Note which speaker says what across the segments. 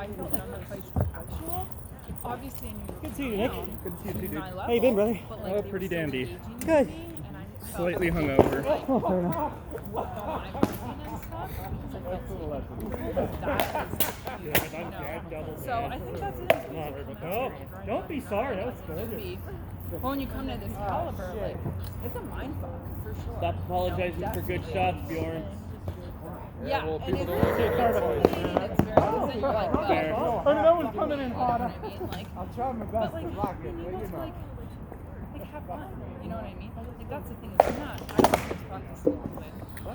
Speaker 1: I felt like the fights were actual. Obviously, I knew you were
Speaker 2: Good to see you, Nick.
Speaker 3: Good to see you, dude.
Speaker 1: my level,
Speaker 2: How you been, brother?
Speaker 1: but, like,
Speaker 3: Oh,
Speaker 1: they
Speaker 3: pretty
Speaker 1: were still
Speaker 3: dandy.
Speaker 1: engaging with
Speaker 2: Good.
Speaker 1: me, and I felt
Speaker 3: Slightly
Speaker 1: like,
Speaker 3: hungover.
Speaker 1: like, what am I working and stuff, because I felt that is, you know. So I think that's it.
Speaker 2: No, don't be sorry. That was gorgeous.
Speaker 1: Well, when you come to this caliber, like, it's a mind fuck, for sure.
Speaker 2: Stop apologizing for good shots, Bjorn.
Speaker 1: Yeah,
Speaker 3: well,
Speaker 1: and
Speaker 3: people
Speaker 1: it's
Speaker 3: don't take
Speaker 1: very
Speaker 3: credit.
Speaker 1: it's very easy, like, well,
Speaker 2: Fair.
Speaker 3: That one's coming in hot.
Speaker 1: you know what I mean? Like,
Speaker 4: I'll try my
Speaker 1: but
Speaker 4: best
Speaker 1: like,
Speaker 4: to block it,
Speaker 1: being
Speaker 4: but
Speaker 1: able
Speaker 4: you
Speaker 1: to
Speaker 4: know.
Speaker 1: like have fun, you know what I mean? Like that's the thing is I'm not just practice to win,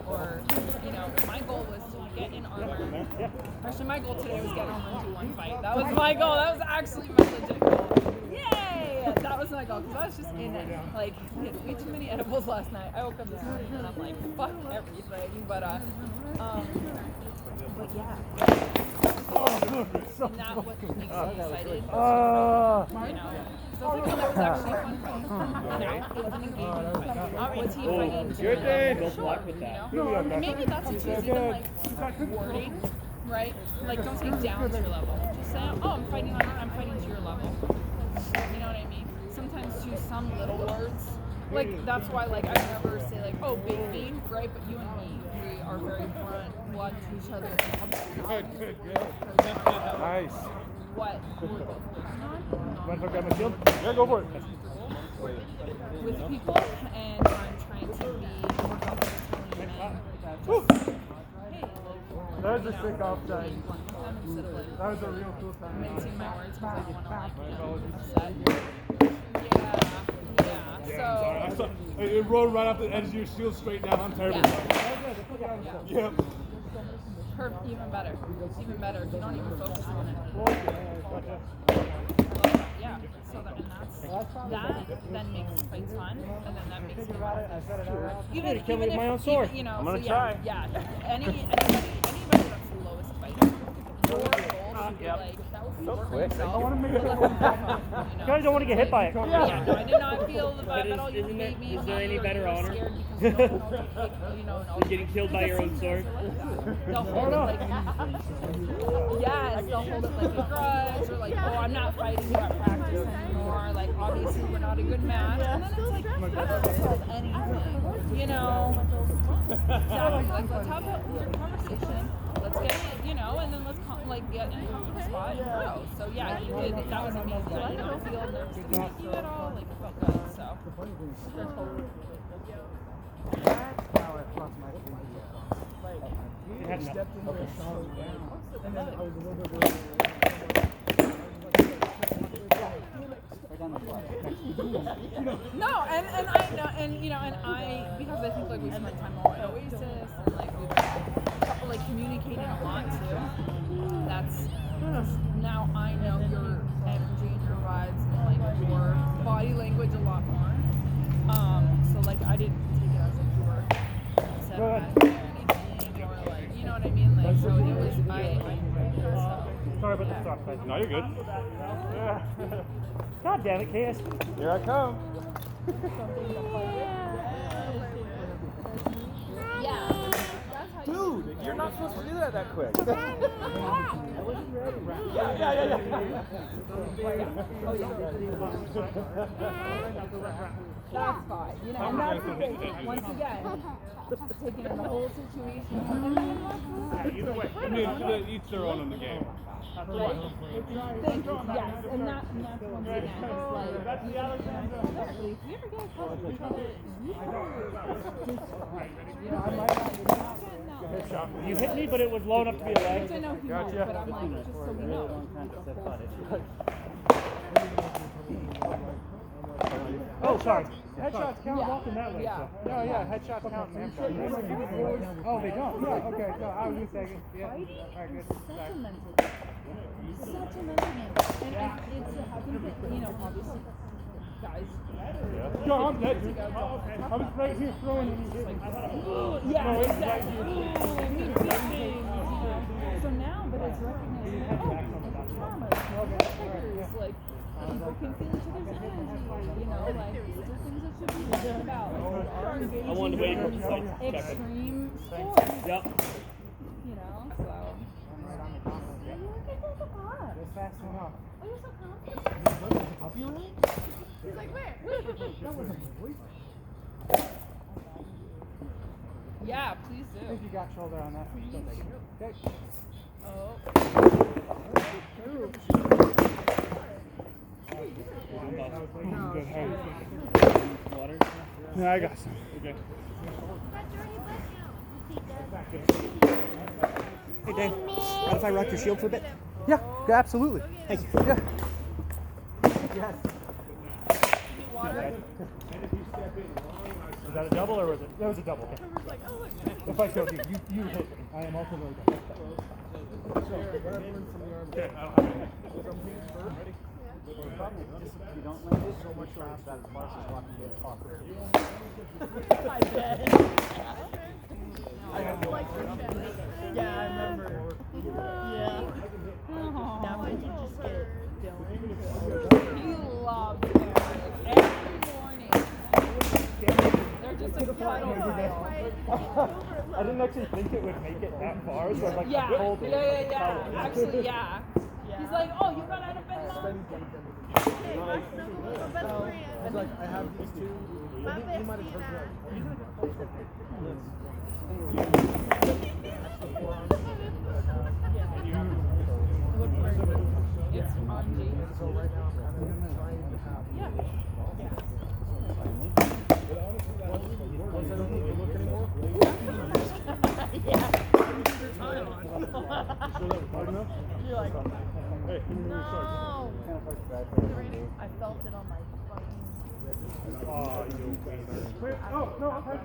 Speaker 1: or you know, my goal was to get in armor. Actually, my goal today was get in armor and do one fight. That was my goal. That was actually my legit goal. Yay! That was my goal because I was just in it. Like, we had way too many edibles last night. I woke up this morning and I'm like, fuck everything. But yeah. And that what makes me excited. You know, so I think that was actually a fun fight. You know, it was an engaging fight. Was he fighting?
Speaker 2: Good day. Don't
Speaker 1: Sure.
Speaker 2: block with that.
Speaker 1: You know? And maybe that's what she's even like wording, right? Like don't say down to your level. Just say, oh, I'm fighting to your level. You know what I mean? Sometimes choose some little words. Like that's why like I never say like, oh, big bean, right? But you and me, we are very blunt to each other.
Speaker 3: Good. Nice.
Speaker 1: What we're both working on.
Speaker 2: Want to grab my shield?
Speaker 3: Yeah, go for it.
Speaker 1: With people, and I'm trying to be more comfortable in hey,
Speaker 4: That was a sick offside.
Speaker 1: instead of like
Speaker 4: That was a real cool time.
Speaker 1: mincing my words because I want to like, you know, upset. Yeah. So
Speaker 3: It rolled right off the edge of your shield straight down. I'm terrible. Yep.
Speaker 1: even better. Even better. You don't even focus on it. Yeah. So that then makes fights fun, and then that makes me more
Speaker 2: Even kill me with my own sword.
Speaker 1: You know,
Speaker 3: I'm gonna
Speaker 1: so
Speaker 3: try.
Speaker 1: Yeah. Anybody that's the lowest fighter, your goal should be like that would be work on yourself.
Speaker 4: I want to make it
Speaker 2: You guys don't want to get hit by it.
Speaker 1: Yeah, no, I did not feel the vibe at all. You
Speaker 2: Isn't
Speaker 1: beat me.
Speaker 2: is there any better honor?
Speaker 1: You know, and all
Speaker 2: Getting killed by your own sword?
Speaker 1: they'll hold it like yes, they'll hold it like a grudge, or like, oh, I'm not fighting you at practice anymore. Like, obviously, we're not a good match. And then it's like, that doesn't solve anything, you know. Exactly. Like, let's have a weird conversation. Let's get it, you know, and then let's get in a comfortable spot and grow. So yeah, you did. That was amazing. I didn't feel nervous to meet you at all. Like, it felt good. So.
Speaker 4: That's how I plus my
Speaker 2: It had
Speaker 4: stepped into
Speaker 2: nothing.
Speaker 4: a song and then I was a little bit
Speaker 1: No, and I know, and you know, and I, because I think like we spent time more at Oasis, and like we like communicating a lot too. That's now I know your energy and your vibes and like your body language a lot more. So like I didn't take it as like you were upset or anything, or like, you know what I mean? Like so it was so.
Speaker 2: Sorry about the stop fight.
Speaker 3: No, you're good.
Speaker 2: God damn it, KS.
Speaker 3: Here I come.
Speaker 1: Yeah.
Speaker 3: Dude, you're not supposed to do that quick.
Speaker 1: That's fine. You know, and that's the thing. Once again, taking in the whole situation.
Speaker 3: Either way. I mean, each their own in the game.
Speaker 1: Thank you. Yes, and that's once again, it's like, if you ever get close to each other, you know, I might not.
Speaker 2: You hit me, but it was low enough to be a leg.
Speaker 1: I know he won't, but I'm like, just so we know.
Speaker 2: Oh, sorry. Headshots count walking that way.
Speaker 1: Yeah.
Speaker 2: So.
Speaker 4: yeah, headshots count. Oh, they don't? Yeah, okay, so I was just saying. Yeah. Alright, good.
Speaker 1: Such a mental game. And I think that, you know, obviously, guys.
Speaker 3: Yo, I'm dead, dude.
Speaker 4: I was right here throwing and he hit me.
Speaker 1: Yeah, exactly. We beat things, you know. So now, but it's recognizing, traumas, like, people can feel each other's energy, you know, like, these are things that should be thinking about.
Speaker 2: I wanted to wait for the fight.
Speaker 1: Extreme sports.
Speaker 2: Yep.
Speaker 1: You know, so.
Speaker 4: This fast one off.
Speaker 5: He's like, where?
Speaker 1: Yeah, please
Speaker 4: I think
Speaker 1: do.
Speaker 4: you got shoulder on that. Okay.
Speaker 1: Oh.
Speaker 2: Water?
Speaker 4: Yeah, I got some.
Speaker 2: Okay.
Speaker 6: Hey, Dan. Mind if I rock your shield for a bit?
Speaker 4: Yeah, absolutely.
Speaker 6: Thank you.
Speaker 4: Yeah.
Speaker 6: Yes.
Speaker 2: Was that a double or was it? That was a double. Okay. If I killed you, you hit me. I am also very good. Okay, I don't have anything.
Speaker 6: If you don't land it, so much fast that the boss is walking in the pocket.
Speaker 1: I bet.
Speaker 5: Yeah, I remember. Yeah. Now I can just get Dylan.
Speaker 1: He loves it. Every morning. They're just a cuddle pile.
Speaker 2: I didn't actually think it would make it that far, so I was like,
Speaker 1: Yeah,
Speaker 2: I pulled it.
Speaker 1: yeah. Actually, yeah. He's like, oh, you got out of bed, Mom?
Speaker 5: Hey, my snuggle best friend.
Speaker 3: He's like, I have these two.
Speaker 5: My bestie
Speaker 1: It's spongy.
Speaker 3: So right now, I'm kind of trying to have.
Speaker 1: Yeah.
Speaker 3: Once I don't need to look anymore.
Speaker 5: You're like,
Speaker 2: Hey,
Speaker 5: no. I felt it on my fucking.
Speaker 2: oh, you wiener.
Speaker 4: Oh, no, okay.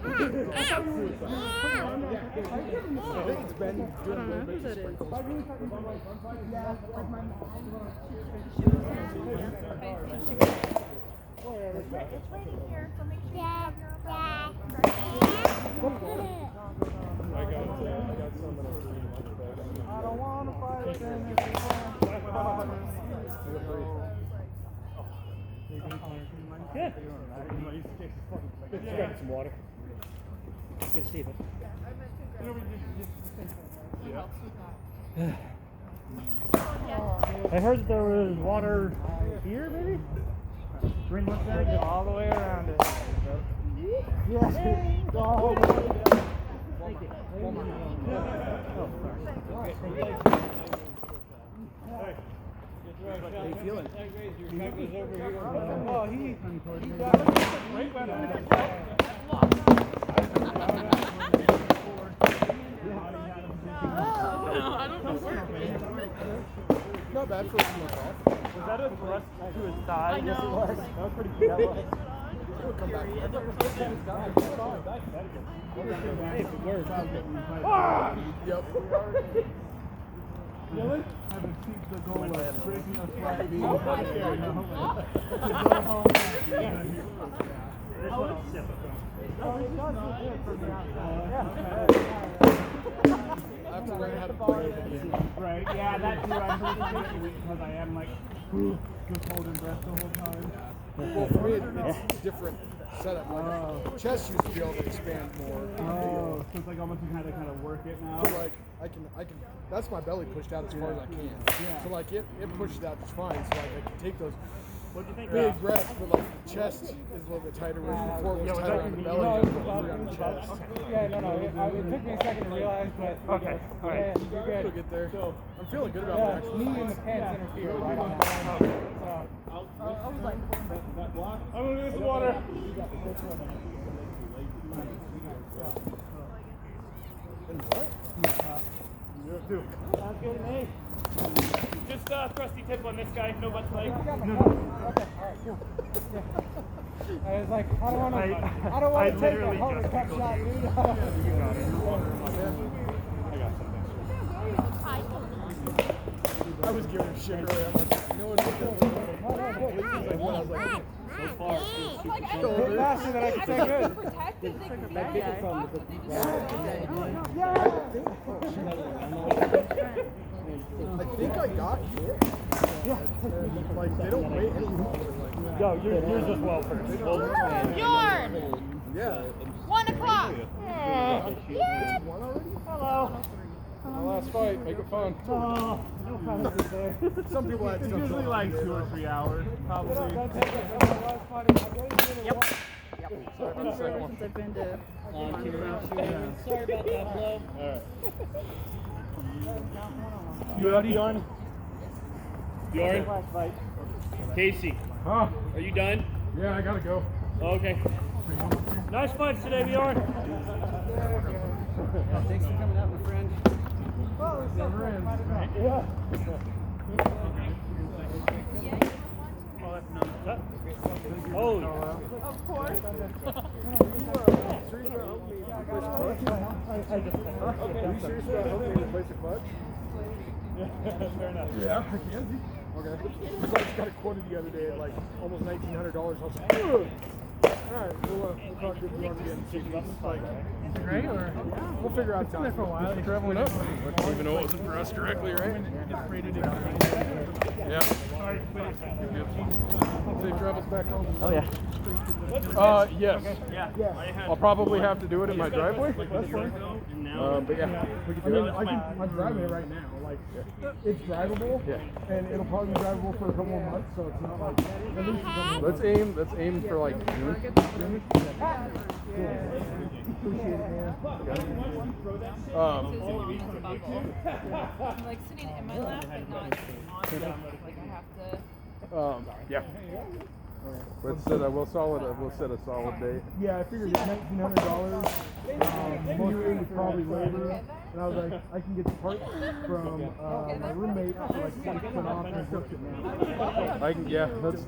Speaker 3: It's been doing a little bit of sprinkles.
Speaker 5: It's waiting here, so make sure you have your own
Speaker 3: I got some in a green lunch bag.
Speaker 4: I don't want to fight them if you
Speaker 2: Good. Let's grab some water.
Speaker 6: Good to see you, bud.
Speaker 2: I heard there was water here, maybe? Green one there?
Speaker 4: all the way around it. Yes. Oh,
Speaker 3: How you feeling?
Speaker 4: oh, he got right when
Speaker 3: Not bad for a small golf.
Speaker 2: Was that a thrust to his thigh? Yes, it was. That was pretty good. That was.
Speaker 3: It'll come back.
Speaker 2: Hey, if it works.
Speaker 3: Yep.
Speaker 4: Really? Haven't achieved the goal of breaking a flat beam.
Speaker 2: This one I'll sip.
Speaker 4: Oh, it does look good from the outside.
Speaker 3: I have to learn how to play it again.
Speaker 4: Right, yeah, that too. I'm pretty shaky because I am like, just holding breath the whole time.
Speaker 3: Well, for me, it's a different setup. Like, chest used to be able to expand more.
Speaker 4: Oh, so it's like almost you kind of work it now.
Speaker 3: So like I can. That's my belly pushed out as far as I can.
Speaker 4: Yeah.
Speaker 3: So like it pushes out just fine. So like I can take those
Speaker 2: What do you think?
Speaker 3: big breaths, but like the chest is a little bit tighter. Whereas before it was tighter on the belly,
Speaker 4: No,
Speaker 3: and
Speaker 4: it's
Speaker 3: free
Speaker 4: above,
Speaker 3: on the chest.
Speaker 4: Yeah, no. It took me a second to realize, but
Speaker 2: Okay, all right.
Speaker 4: yeah, you're
Speaker 3: We'll
Speaker 4: good.
Speaker 3: get there. I'm feeling good about
Speaker 4: Yeah,
Speaker 3: that. Actually.
Speaker 4: me and the pants interfere right on that. So,
Speaker 1: I was like,
Speaker 2: I'm gonna get some water.
Speaker 3: And what?
Speaker 2: Sounds good to me. Just thrusty tip on this guy, no butt leg.
Speaker 4: okay, all right, cool. Yeah. I was like, I don't want to
Speaker 2: I
Speaker 4: take a
Speaker 2: literally
Speaker 4: hard
Speaker 2: just
Speaker 4: cut
Speaker 2: tickled
Speaker 4: shot,
Speaker 2: you.
Speaker 4: dude.
Speaker 2: You got it. I got something.
Speaker 3: I was giving him shit earlier. I'm like, you know what's good? Like, what? I was like,
Speaker 2: So far, it's
Speaker 1: I'm like, I
Speaker 4: Hit faster than I can say good.
Speaker 1: protected. They could
Speaker 6: That bigger from the
Speaker 3: I think I got hit. Like, they don't wait any longer. Like,
Speaker 2: Yo, yours as well first.
Speaker 5: Yarn!
Speaker 3: yeah.
Speaker 5: 1 o'clock.
Speaker 3: It's one already?
Speaker 2: Hello.
Speaker 4: Last fight, make it fun.
Speaker 3: Oh, no promises there. Some people had stuff
Speaker 2: Usually like 2 or 3 hours, probably.
Speaker 4: Yep. Sorry about the second one.
Speaker 1: Since I've been to
Speaker 7: Sorry about that, Flo.
Speaker 2: You ready, Bjorn? Bjorn? Casey,
Speaker 4: Huh?
Speaker 2: are you done?
Speaker 4: Yeah, I gotta go.
Speaker 2: Okay. Nice fights today, Bjorn.
Speaker 7: Thanks for coming out, my friend.
Speaker 4: Never ends.
Speaker 3: Yeah.
Speaker 2: Oh,
Speaker 1: Of course.
Speaker 3: Are you serious about helping me replace a clutch?
Speaker 2: fair enough.
Speaker 3: Yeah, I can. Okay. Because I just got it quoted the other day at like almost $1,900. I was like, ugh. Alright, we'll talk to you again.
Speaker 4: Right? Or
Speaker 3: We'll figure out time.
Speaker 4: for a while. Traveling up. Even though it wasn't for us directly, right? Yeah. Safe travels back home.
Speaker 6: Oh yeah.
Speaker 4: Yes.
Speaker 2: Yeah.
Speaker 4: I'll probably have to do it in my driveway. But yeah, we can do it.
Speaker 3: I'm driving it right now. Like, it's drivable.
Speaker 4: Yeah.
Speaker 3: And it'll probably be drivable for a couple more months, so it's not like. At least it's
Speaker 4: Let's aim for like June.
Speaker 3: appreciate it, man.
Speaker 1: I'm like sitting in my lap, but not on them. Like I have to.
Speaker 4: Yeah. We'll set a solid date.
Speaker 3: Yeah, I figured it's $1,900. Most of it was probably labor. And I was like, I can get the parts from my roommate for like 40% off and book it now.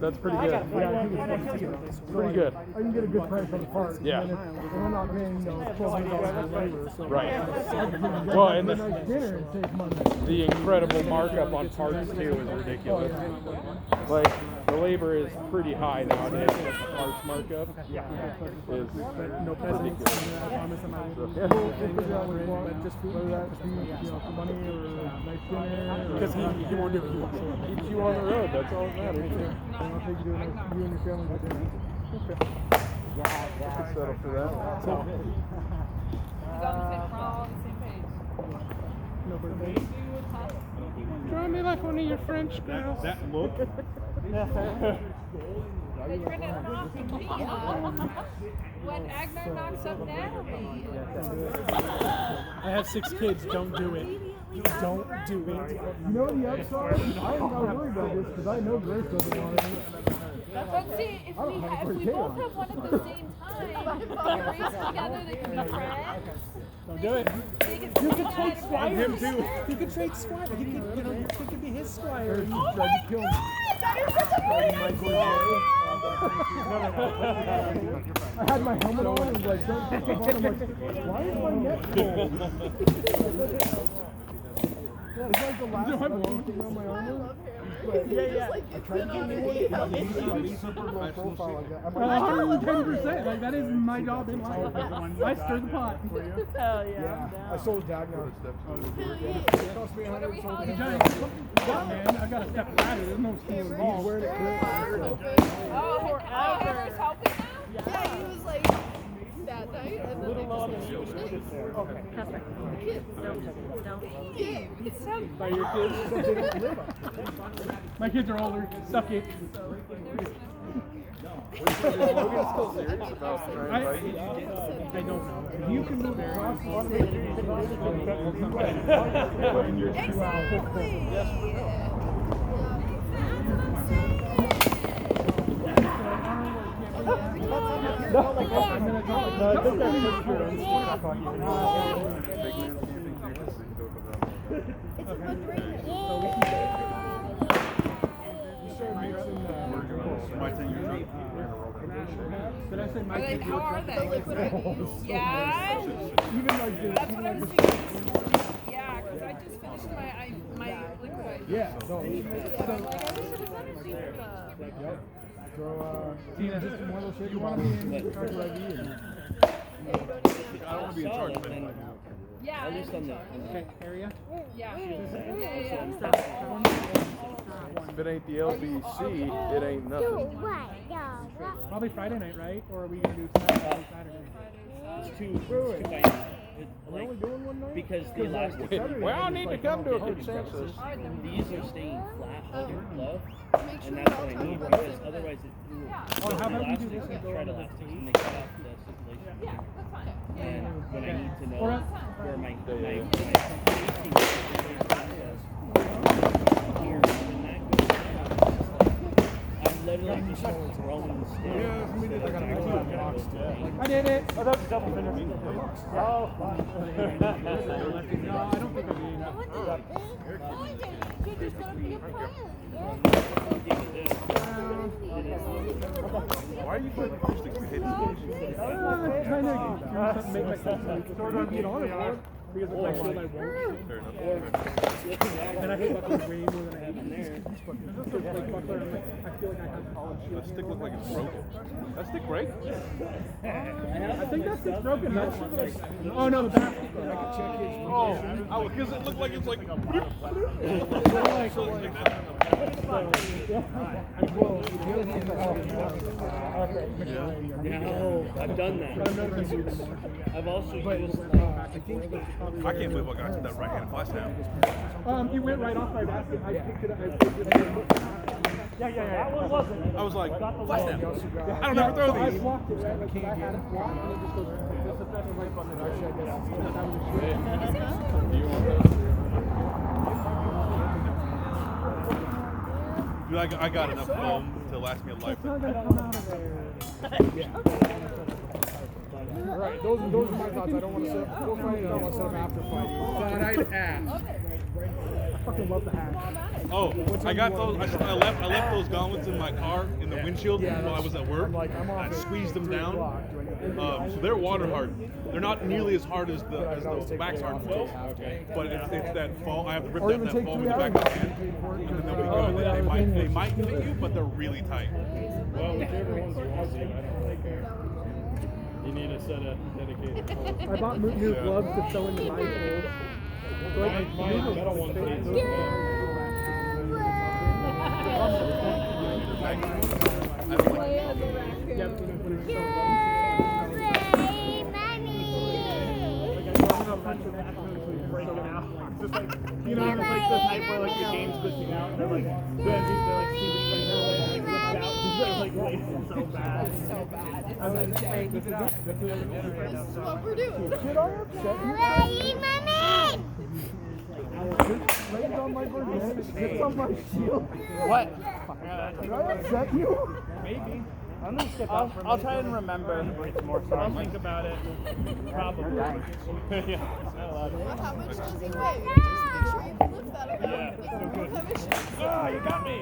Speaker 4: That's pretty good.
Speaker 3: Yeah, I think it's
Speaker 4: Pretty good.
Speaker 3: I can get a good price on the parts.
Speaker 4: Yeah.
Speaker 3: And I'm not paying, $1,200 for labor. So
Speaker 4: Right.
Speaker 3: I can get
Speaker 4: Well,
Speaker 3: a
Speaker 4: and
Speaker 3: nice dinner and save money.
Speaker 4: The incredible markup on parts too is ridiculous. Like the labor is pretty high nowadays. The parts markup is
Speaker 3: No peasants. I promise I might
Speaker 4: yeah.
Speaker 3: we'll figure out what we want. Just whether that's for money or a nice dinner. Because he won't do it. He won't show up.
Speaker 4: Keeps you on the road. That's all that matters.
Speaker 3: And I'll take you to you and your family to dinner.
Speaker 4: Okay. Settle for that.
Speaker 1: You got the same, we're all on the same page.
Speaker 3: No birthday.
Speaker 4: Draw me like one of your French girls.
Speaker 2: That look.
Speaker 1: They're trying to knock me up. When Agner knocks up Natalie.
Speaker 3: I have 6 kids. Don't do it. Don't do it. You know the upside? I ain't gotta worry about this because I know Grace doesn't want it.
Speaker 1: But see, if we both have one at the same time, race together, they can be friends.
Speaker 3: Don't do it.
Speaker 1: They can
Speaker 3: You could trade
Speaker 1: squire.
Speaker 3: squires. Him too. You could trade squires. He could, he could be his squire.
Speaker 1: Oh my God! That is such a great idea!
Speaker 3: I had my helmet on and like, don't take it on. I'm like, why is my neck cold? Yeah, it's like the last thing on my armor. Yeah. I tried to do super low profile like that.
Speaker 4: 110%. Like that is my job in life. I stir the pot.
Speaker 1: Hell
Speaker 3: Yeah, I sold a dag now. It cost me
Speaker 1: What are we holding?
Speaker 4: Man, I got a step ladder. There's no stealing
Speaker 3: He's
Speaker 4: balls.
Speaker 3: wearing it good.
Speaker 1: Oh, Heather's helping now?
Speaker 5: Yeah, he was like that night, and then they just
Speaker 4: By your kids. My kids are older. Suck it.
Speaker 5: Logan's
Speaker 4: still serious about trying to fight? I don't know.
Speaker 3: You can move across the
Speaker 5: Exactly. It's a fundraiser.
Speaker 4: Did I say my
Speaker 1: Are they,
Speaker 4: kids?
Speaker 1: how are they? Yeah?
Speaker 3: Even like this.
Speaker 1: That's what I was thinking this morning. Yeah, because I just finished my liquid.
Speaker 3: Yeah, no.
Speaker 1: I'm like, I wish it was energy.
Speaker 3: So, just one little shake. You want to be in charge of IV?
Speaker 4: I don't want to be in charge of it.
Speaker 1: Yeah, at least on the
Speaker 4: area.
Speaker 1: yeah.
Speaker 4: If it ain't the LBC, it ain't nothing.
Speaker 3: Probably Friday night, right? Or are we gonna do Saturday?
Speaker 7: It's too binary.
Speaker 3: We're only doing one night?
Speaker 7: Because the elastic.
Speaker 4: We all need to come to a consensus.
Speaker 7: These are staying flat over glove, and that's what I need because otherwise it.
Speaker 3: How about we do this?
Speaker 7: Thread elastics and they cut off the circulation.
Speaker 1: Yeah, that's fine.
Speaker 7: And when I need to know
Speaker 3: Alright.
Speaker 7: where my safety here, and that goes down, I'm literally just throwing the stick.
Speaker 3: I did it!
Speaker 2: Oh, that was double finish. Oh, fine.
Speaker 3: No, I don't think I did.
Speaker 8: Why are you playing acoustics? We hate
Speaker 3: I'm trying to make myself get on it more because if I feel I won't.
Speaker 8: Fair enough.
Speaker 3: And I hate buckling way more than I have in there. Like buckler, I feel like I have college shit.
Speaker 8: That stick looks like it's broken. That stick break?
Speaker 3: I think that stick's broken. That's oh no, the back. I can check his.
Speaker 8: Oh, because it looked like it's like.
Speaker 7: I've done that. I've also used.
Speaker 8: I can't believe I got to that right-handed fly snap.
Speaker 3: He went right off my basket. I picked it up.
Speaker 2: Yeah. That one wasn't.
Speaker 8: I was like, fly snap. I don't ever throw
Speaker 3: I
Speaker 8: these.
Speaker 3: blocked it, right? Like, I had it blocked, and it just goes. It's a special right button. Actually, I
Speaker 8: Dude, I got enough foam to last me a lifetime.
Speaker 3: Alright, those are my thoughts. I don't want to set up before fighting, I don't want to set up after fighting.
Speaker 4: Thought I'd ask.
Speaker 3: I fucking love the hat.
Speaker 8: Oh, I got those. I left those gauntlets in my car in the windshield while I was at work. I squeezed them down. So they're water hardened. They're not nearly as hard as the wax hardened foam. But it's that foam. I have to rip that foam in the back of my hand, and then they'll be good. They might fit you, but they're really tight.
Speaker 2: Well, whichever one's easy, you need a set of dedicated holes.
Speaker 3: I bought new gloves to sew into my holes.
Speaker 2: My metal ones need those. You know, it's like the type where like the game's glitching out and they're like, they're like seeming like glitched out because they're like wasted so bad.
Speaker 1: So bad. It's
Speaker 2: I'm like,
Speaker 1: so
Speaker 2: hey,
Speaker 1: bad.
Speaker 2: keep it up. This is
Speaker 1: What we're doing.
Speaker 3: Should I upset you? Laid on my birthday, sits on my shield.
Speaker 6: What?
Speaker 3: Did I upset you?
Speaker 2: maybe.
Speaker 6: I'm gonna skip out for I'll try and remember. It's more
Speaker 2: I'll think about it. Probably. Yeah.
Speaker 5: How much does he weigh? Just make sure you flip that around.
Speaker 2: Yeah, so good.
Speaker 5: How much?
Speaker 2: Oh, you got me.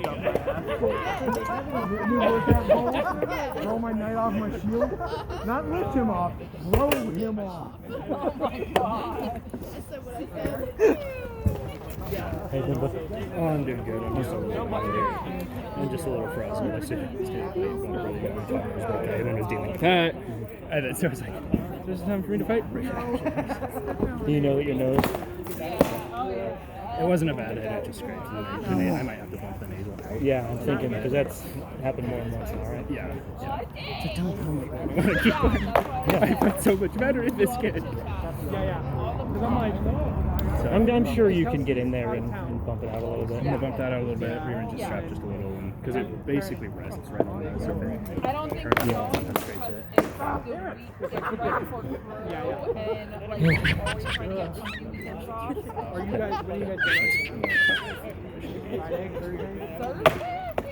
Speaker 3: New workout goals. Throw my knight off my shield. Not lift him off, blow him off.
Speaker 5: Oh my god. I said what I said.
Speaker 9: Hey, Bimba. Oh, I'm doing good. I'm just a little tired. I'm just a little frazzled. I sit here and got really good on Tyler's birthday, and then I was dealing with that. And then so I was like, this is time for me to fight. Do you know what your nose? It wasn't a bad head, it just scraped. I might have to bump the nasal out. Yeah, I'm thinking, because that's happened more than once now, right? Yeah. So don't tell me. I fight so much better in this kid.
Speaker 3: Yeah. Because I'm like,
Speaker 9: So I'm sure you can get in there and bump it out a little bit.
Speaker 7: I'm gonna bump that out a little bit, rear engine strap just a little, because it basically rests right on that. So
Speaker 1: I don't think so, because it's the week, it's right before through, and like you're always trying to get some pins off.
Speaker 3: are you guys, when are you guys doing? Friday, Thursday?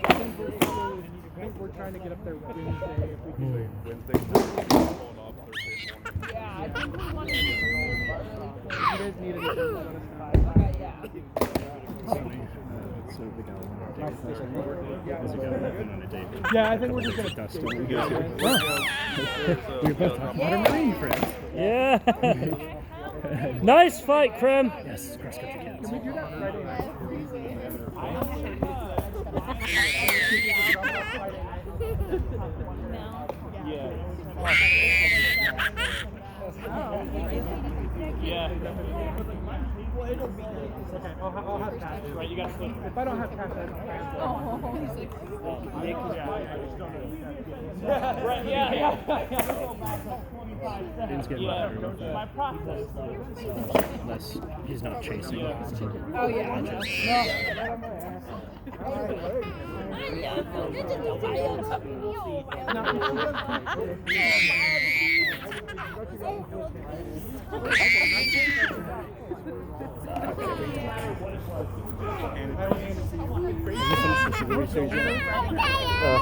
Speaker 3: I think we're trying to get up there Wednesday if we can.
Speaker 8: Wednesday, going off Thursday morning.
Speaker 1: Yeah, I think we want to do it really quick.
Speaker 3: You guys need anything, let us know.
Speaker 1: Okay, yeah.
Speaker 3: Yeah, I think we're just gonna
Speaker 9: Dustin.
Speaker 8: We're
Speaker 9: both modern marine friends. Yeah. Nice fight, Krem. Yes, cross country kids.
Speaker 3: Can we do that Friday night?
Speaker 9: Yeah.
Speaker 3: Okay, I'll have cash.
Speaker 9: Right, you gotta flip.
Speaker 3: If I don't have cash, I don't have
Speaker 1: Oh, he's like,
Speaker 9: Nick was
Speaker 7: Right, yeah.
Speaker 9: Ben's getting better with that.
Speaker 7: My process.
Speaker 9: Unless he's not chasing.
Speaker 1: oh yeah, I know.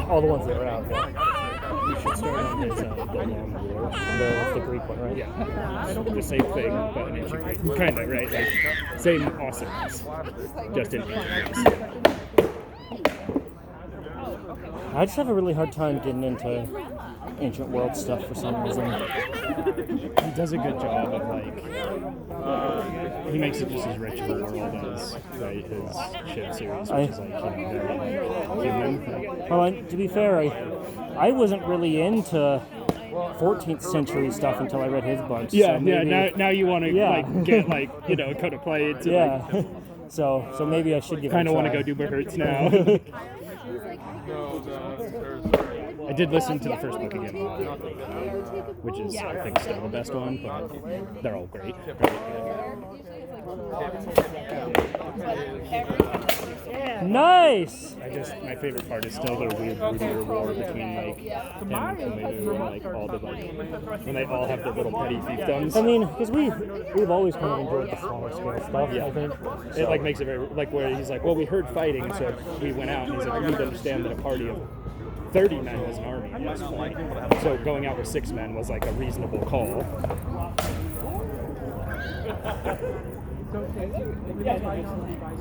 Speaker 9: All the ones that are out. You should start on his the long war, the Greek one, right? Yeah. The same thing, but in ancient Greek. Kind of, right? Like, same awesomeness, just in ancient. I just have a really hard time getting into ancient world stuff for some reason. He does a good job of like, he makes it just as rich of a world as right, his ship series, which is like very human.
Speaker 10: Well, to be fair, I wasn't really into 14th century stuff until I read his books.
Speaker 9: Yeah,
Speaker 10: so maybe,
Speaker 9: now you want to like get like kind of play it.
Speaker 10: Yeah. So maybe I should give.
Speaker 9: Kind of want to go do Hertz now. I did listen to the first book again, which is I think still the best one, but they're all great.
Speaker 10: Nice.
Speaker 9: My favorite part is still the weird brutier war between like him and Camus and like all the like when they all have their little petty fiefdoms.
Speaker 10: I mean, because we've always kind of enjoyed the smaller scale stuff.
Speaker 9: Yeah.
Speaker 10: I think
Speaker 9: It like makes it very like where he's like, well, we heard fighting, so we went out, and he's like, you need to understand that a party of 30 men was an army at this point. So going out with 6 men was like a reasonable call.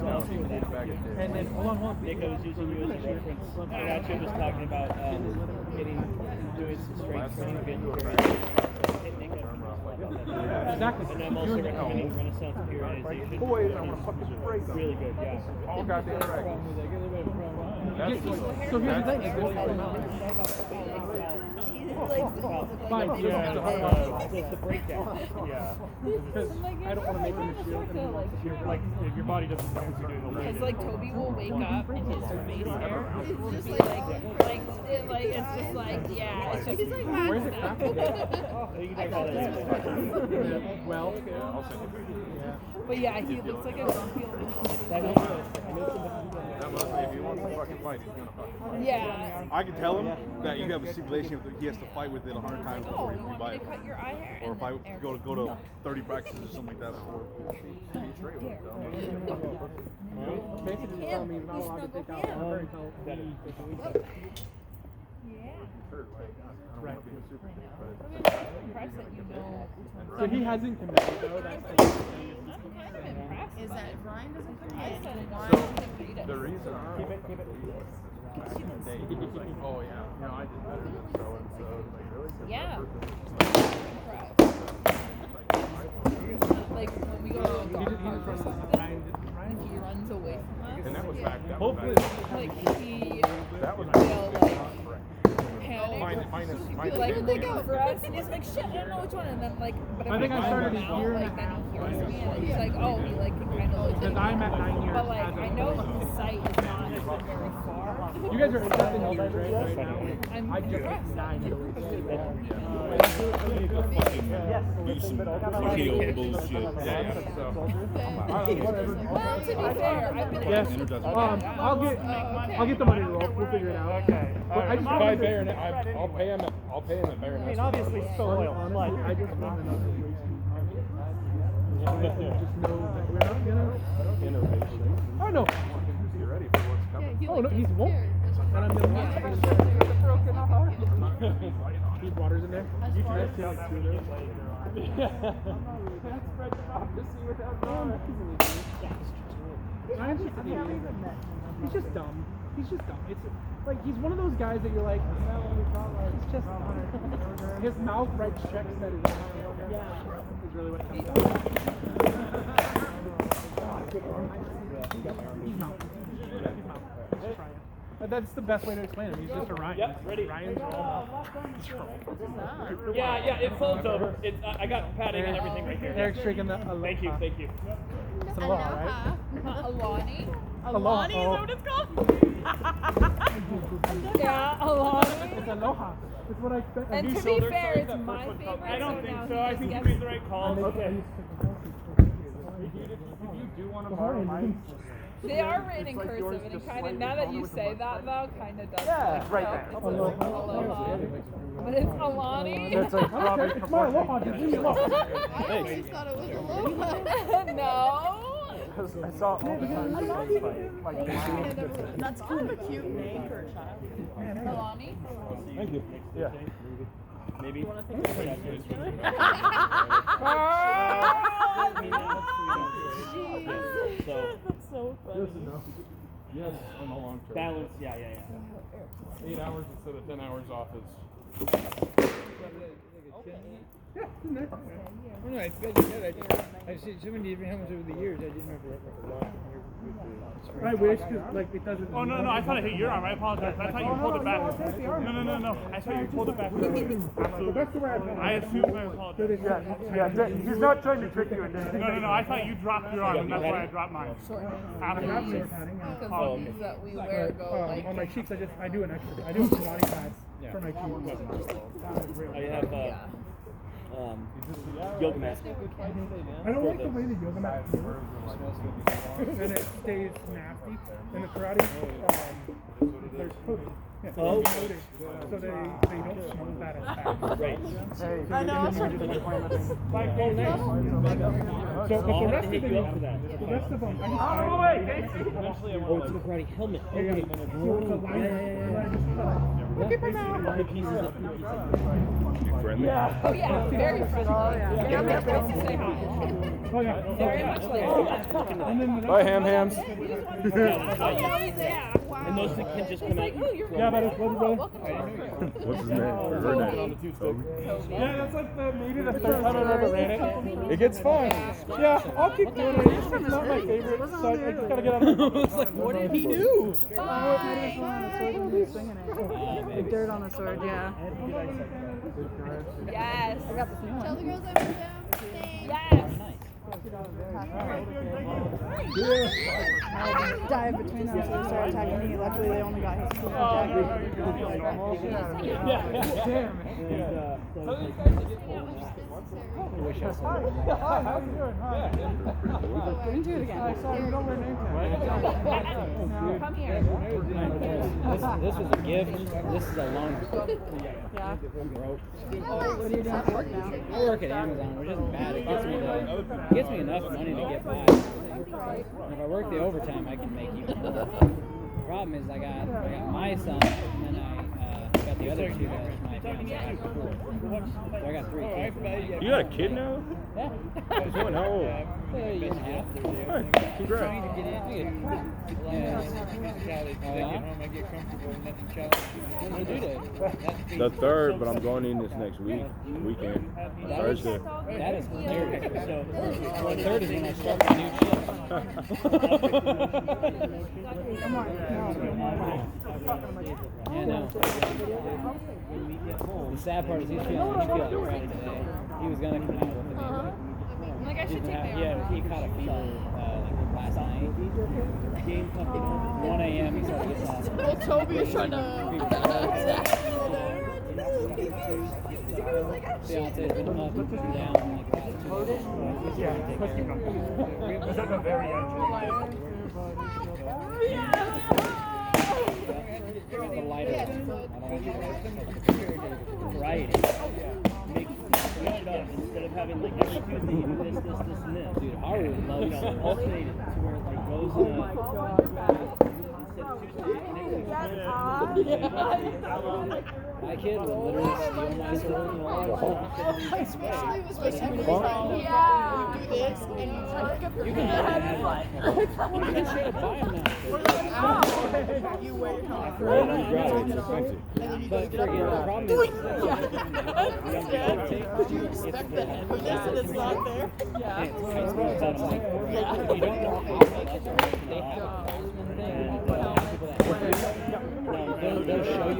Speaker 3: And then hold on.
Speaker 7: Nick, I was using you as a reference. I actually was talking about doing some strength training videos.
Speaker 3: Exactly.
Speaker 7: And I'm also recommending Renaissance periodization. It's really good, yeah.
Speaker 3: All goddamn right. So here's the thing. Fine,
Speaker 7: The breakdown.
Speaker 3: yeah. Because I don't want to make an issue. Like, if your body doesn't fancy doing the
Speaker 1: Because like Toby will wake up and his face hair is just be like it's just like yeah, it's just like
Speaker 3: Where's it cracking? Well,
Speaker 1: but yeah, he looks like a grumpy old
Speaker 8: That must be if he wants to fucking fight, he's gonna fucking fight.
Speaker 1: yeah.
Speaker 8: I can tell him that you have a stipulation that he has to fight with it 100 times
Speaker 1: Oh,
Speaker 8: before
Speaker 1: you
Speaker 8: you
Speaker 1: want
Speaker 8: buy
Speaker 1: me
Speaker 8: it.
Speaker 1: to cut your eye hair?
Speaker 8: Or
Speaker 1: And
Speaker 8: if I
Speaker 1: then
Speaker 8: go to 30 practices or something like that before.
Speaker 3: basically tell me he's not allowed to take out the very coat. Right. So he hasn't committed though. That's the
Speaker 5: Is that Ryan doesn't come in?
Speaker 8: The reason he's like, oh yeah, no, I did better than so and so. Like, really?
Speaker 1: Yeah. Like when we go to a golf park or something, and he runs away from us.
Speaker 8: And that was back.
Speaker 1: Hopefully, like he
Speaker 8: That was
Speaker 1: will like panic.
Speaker 8: minus.
Speaker 1: Like look out for us, and he's like shit, I don't know which one. And then like, but if
Speaker 3: I think I started a
Speaker 1: out,
Speaker 3: year and
Speaker 1: like
Speaker 3: a
Speaker 1: then
Speaker 3: half.
Speaker 1: he hears me, and he's like, oh, he like can kind of look.
Speaker 3: Because I'm at 9 years.
Speaker 1: But like I know his sight is not very far.
Speaker 3: You guys are at 7 years right now.
Speaker 1: I'm
Speaker 3: I just
Speaker 1: impressed.
Speaker 3: 9 years.
Speaker 8: Do some PKO bullshit.
Speaker 1: Well, to be fair, I've been
Speaker 3: Yes. I'll get the money roll. We'll figure it out. Okay. But I just
Speaker 4: Buy
Speaker 3: wanted to-
Speaker 4: Baronet. I'll pay him at Baronet.
Speaker 7: I mean, obviously, it's still oil, but
Speaker 3: I just want to know. Just know that we're not gonna. Oh no. Oh no, he's won't. And I'm gonna broken heart. Deep waters in there. You can just tell through there. Ryan's just an idiot. He's just dumb. It's like he's one of those guys that you're like, it's just his mouth writes checks that is really what it comes down to. He's not. Let's try it.
Speaker 2: That's the best way to explain him. He's just a Ryan.
Speaker 4: Yep, ready.
Speaker 2: Ryan's all
Speaker 4: Yeah, it folds over. I got padding and everything right here.
Speaker 2: Eric's drinking the aloha.
Speaker 4: Thank you.
Speaker 2: It's aloha, right?
Speaker 1: Alani?
Speaker 2: Aloha.
Speaker 5: Alani, is that what it's called?
Speaker 1: Yeah, Alani.
Speaker 2: It's aloha. It's what I expect.
Speaker 1: And to be fair, it's my favorite.
Speaker 4: I don't think
Speaker 1: now
Speaker 4: so.
Speaker 1: he
Speaker 4: I
Speaker 1: just
Speaker 4: think you
Speaker 1: gets-
Speaker 4: made the right call. Okay.
Speaker 3: If you do want to borrow mine,
Speaker 1: They are written in cursive, and it kind of, now that you say that though, kind of does.
Speaker 3: Yeah,
Speaker 1: it's
Speaker 3: right
Speaker 1: there.
Speaker 3: there.
Speaker 1: It's Aloha. But it's Alani.
Speaker 3: that's like probably
Speaker 2: It's my aloha. Just leave me alone.
Speaker 5: I always thought it was aloha.
Speaker 1: No.
Speaker 3: I saw all the time.
Speaker 5: That's kind of a cute name for a child.
Speaker 1: Alani.
Speaker 3: Thank you. Yeah.
Speaker 4: Maybe.
Speaker 5: That's so funny.
Speaker 4: Yes, on the long term. Balance, yeah. 8 hours instead of 10 hours off is.
Speaker 2: No, it's good. I've seen so many different helmets over the years. I didn't remember what a lot. I wish, because like it doesn't.
Speaker 11: Oh no, I thought it hit your arm. I apologize. I thought you pulled it back. No. I thought you pulled it back. Absolutely. I assumed. I apologize.
Speaker 3: Yeah, he's not trying to trick you into anything.
Speaker 11: No. I thought you dropped your arm, and that's why I dropped mine. Absolutely.
Speaker 1: Because these that we wear go like.
Speaker 2: On my cheeks, I do an extra. I do a Pilates pad for my cheeks.
Speaker 7: I have yoga mat.
Speaker 2: I don't like the way the yoga mat feels. And it stays nasty. And the karate, there's coating. Yeah,
Speaker 7: Oh.
Speaker 2: coating. So they don't smell that as bad.
Speaker 7: Right.
Speaker 5: I know.
Speaker 2: So, but the rest of
Speaker 7: Hit you up for that.
Speaker 2: the rest of them, I just
Speaker 7: Oh, it's the karate helmet.
Speaker 2: yeah.
Speaker 7: Okay.
Speaker 2: So it's a
Speaker 7: Look at my mouth. Pieces.
Speaker 4: Friendly?
Speaker 2: Yeah.
Speaker 1: Oh yeah, very friendly. Oh yeah. Very nice to say hi.
Speaker 2: Oh yeah.
Speaker 1: Very much like.
Speaker 2: And then the
Speaker 4: Bye, hams.
Speaker 1: Yeah.
Speaker 7: And those can just come out.
Speaker 2: Yeah, but it's one brother.
Speaker 4: What's his name? Or her name?
Speaker 2: Yeah, that's like maybe the third time I've ever ran it.
Speaker 4: It gets fun.
Speaker 2: Yeah, I'll keep doing it. It's not my favorite, so I just gotta get on the
Speaker 7: It's like, what did he do?
Speaker 5: Big dirt on the sword, yeah.
Speaker 1: Yes.
Speaker 5: Tell the girls I went down.
Speaker 1: Yes.
Speaker 5: Dive between them, so they started attacking me. Luckily, they only got his foot attack.
Speaker 2: Hi, how you doing? Hi.
Speaker 5: We can do it again.
Speaker 2: Sorry, we don't wear name tags.
Speaker 1: Come here.
Speaker 7: This was a gift. This is a loan.
Speaker 5: Yeah.
Speaker 7: I'm broke.
Speaker 5: What are you doing for work now?
Speaker 7: I work at Amazon, which isn't bad. It gets me enough money to get by. And if I work the overtime, I can make even more. The problem is I got my son, and then I got the other two that my fiance had before. So I got 3 kids.
Speaker 4: You got a kid now?
Speaker 7: Yeah.
Speaker 4: Which one? How old? Congrats.
Speaker 7: Trying to get in.
Speaker 4: The 3rd, but I'm going in this next weekend. Thursday.
Speaker 7: That is hilarious. So, the 3rd is when I start my new shift. Yeah, no. The sad part is he's feeling crap today. He was gonna come out with me.
Speaker 1: Like I should take my arm.
Speaker 7: Yeah, he caught a fever like last night. Game fucking 1 a.m. He started getting off.
Speaker 5: Oh, Toby, shut up.
Speaker 7: Fiance's been up and down like that.
Speaker 2: It's at the very end.
Speaker 7: The lighter. I don't know. Variety. Instead of having like every Tuesday you do this, and this. Dude, Haru loves alternated to where it like goes in. My kid will literally steal my sword and all that
Speaker 5: Especially every time you do this and you look up your head.
Speaker 7: You can straight up buy them now.
Speaker 5: You wear your helmet. And then you go
Speaker 7: But
Speaker 5: get up
Speaker 7: the problem is,
Speaker 5: because you expect the heaviness and it's not there.
Speaker 7: yeah, it's like, if you don't know how to make it, they have a craftsman thing, and people that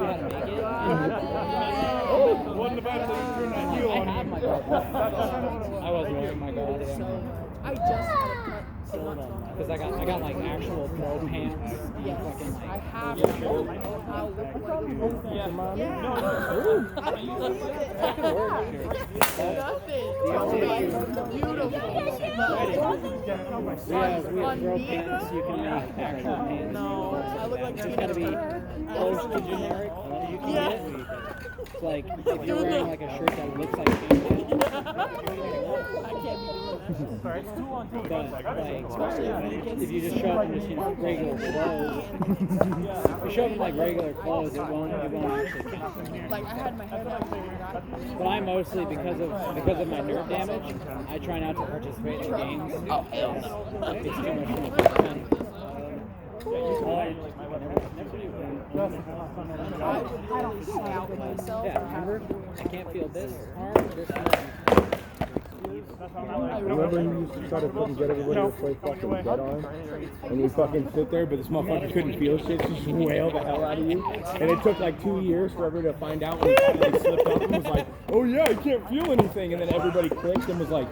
Speaker 7: how to make it.
Speaker 11: Wasn't about to turn that heel
Speaker 7: I
Speaker 11: on
Speaker 7: have
Speaker 11: you.
Speaker 7: my guard. I wasn't wearing my guard.
Speaker 5: I just had a cut.
Speaker 7: Because I got like actual throw pants.
Speaker 5: Yes.
Speaker 7: Fucking
Speaker 5: I
Speaker 7: like.
Speaker 5: have it. I'll look like
Speaker 7: Yeah.
Speaker 5: Nothing. Beautiful.
Speaker 7: We have throw pants. You can make actual pants.
Speaker 5: No, I look like
Speaker 7: It's gotta be close to generic. You can get it. It's like if you're wearing like a shirt that looks like pants.
Speaker 5: I can't be doing that.
Speaker 7: But like, if you just show up in just regular clothes, if you show up in like regular clothes, it won't actually count.
Speaker 5: Like I had my hair done.
Speaker 7: But I mostly because of my nerve damage, I try not to participate in games.
Speaker 5: Oh hell no.
Speaker 7: It's too much for me.
Speaker 5: I don't scout myself.
Speaker 7: Yeah, remember? I can't feel this arm, this arm.
Speaker 3: Remember you used to try to fucking get everybody to play fucking dead arm? And you fucking sit there, but this motherfucker couldn't feel shit, so just wail the hell out of you. And it took like 2 years for everybody to find out when he finally slipped up and was like, oh yeah, I can't feel anything. And then everybody clicked and was like,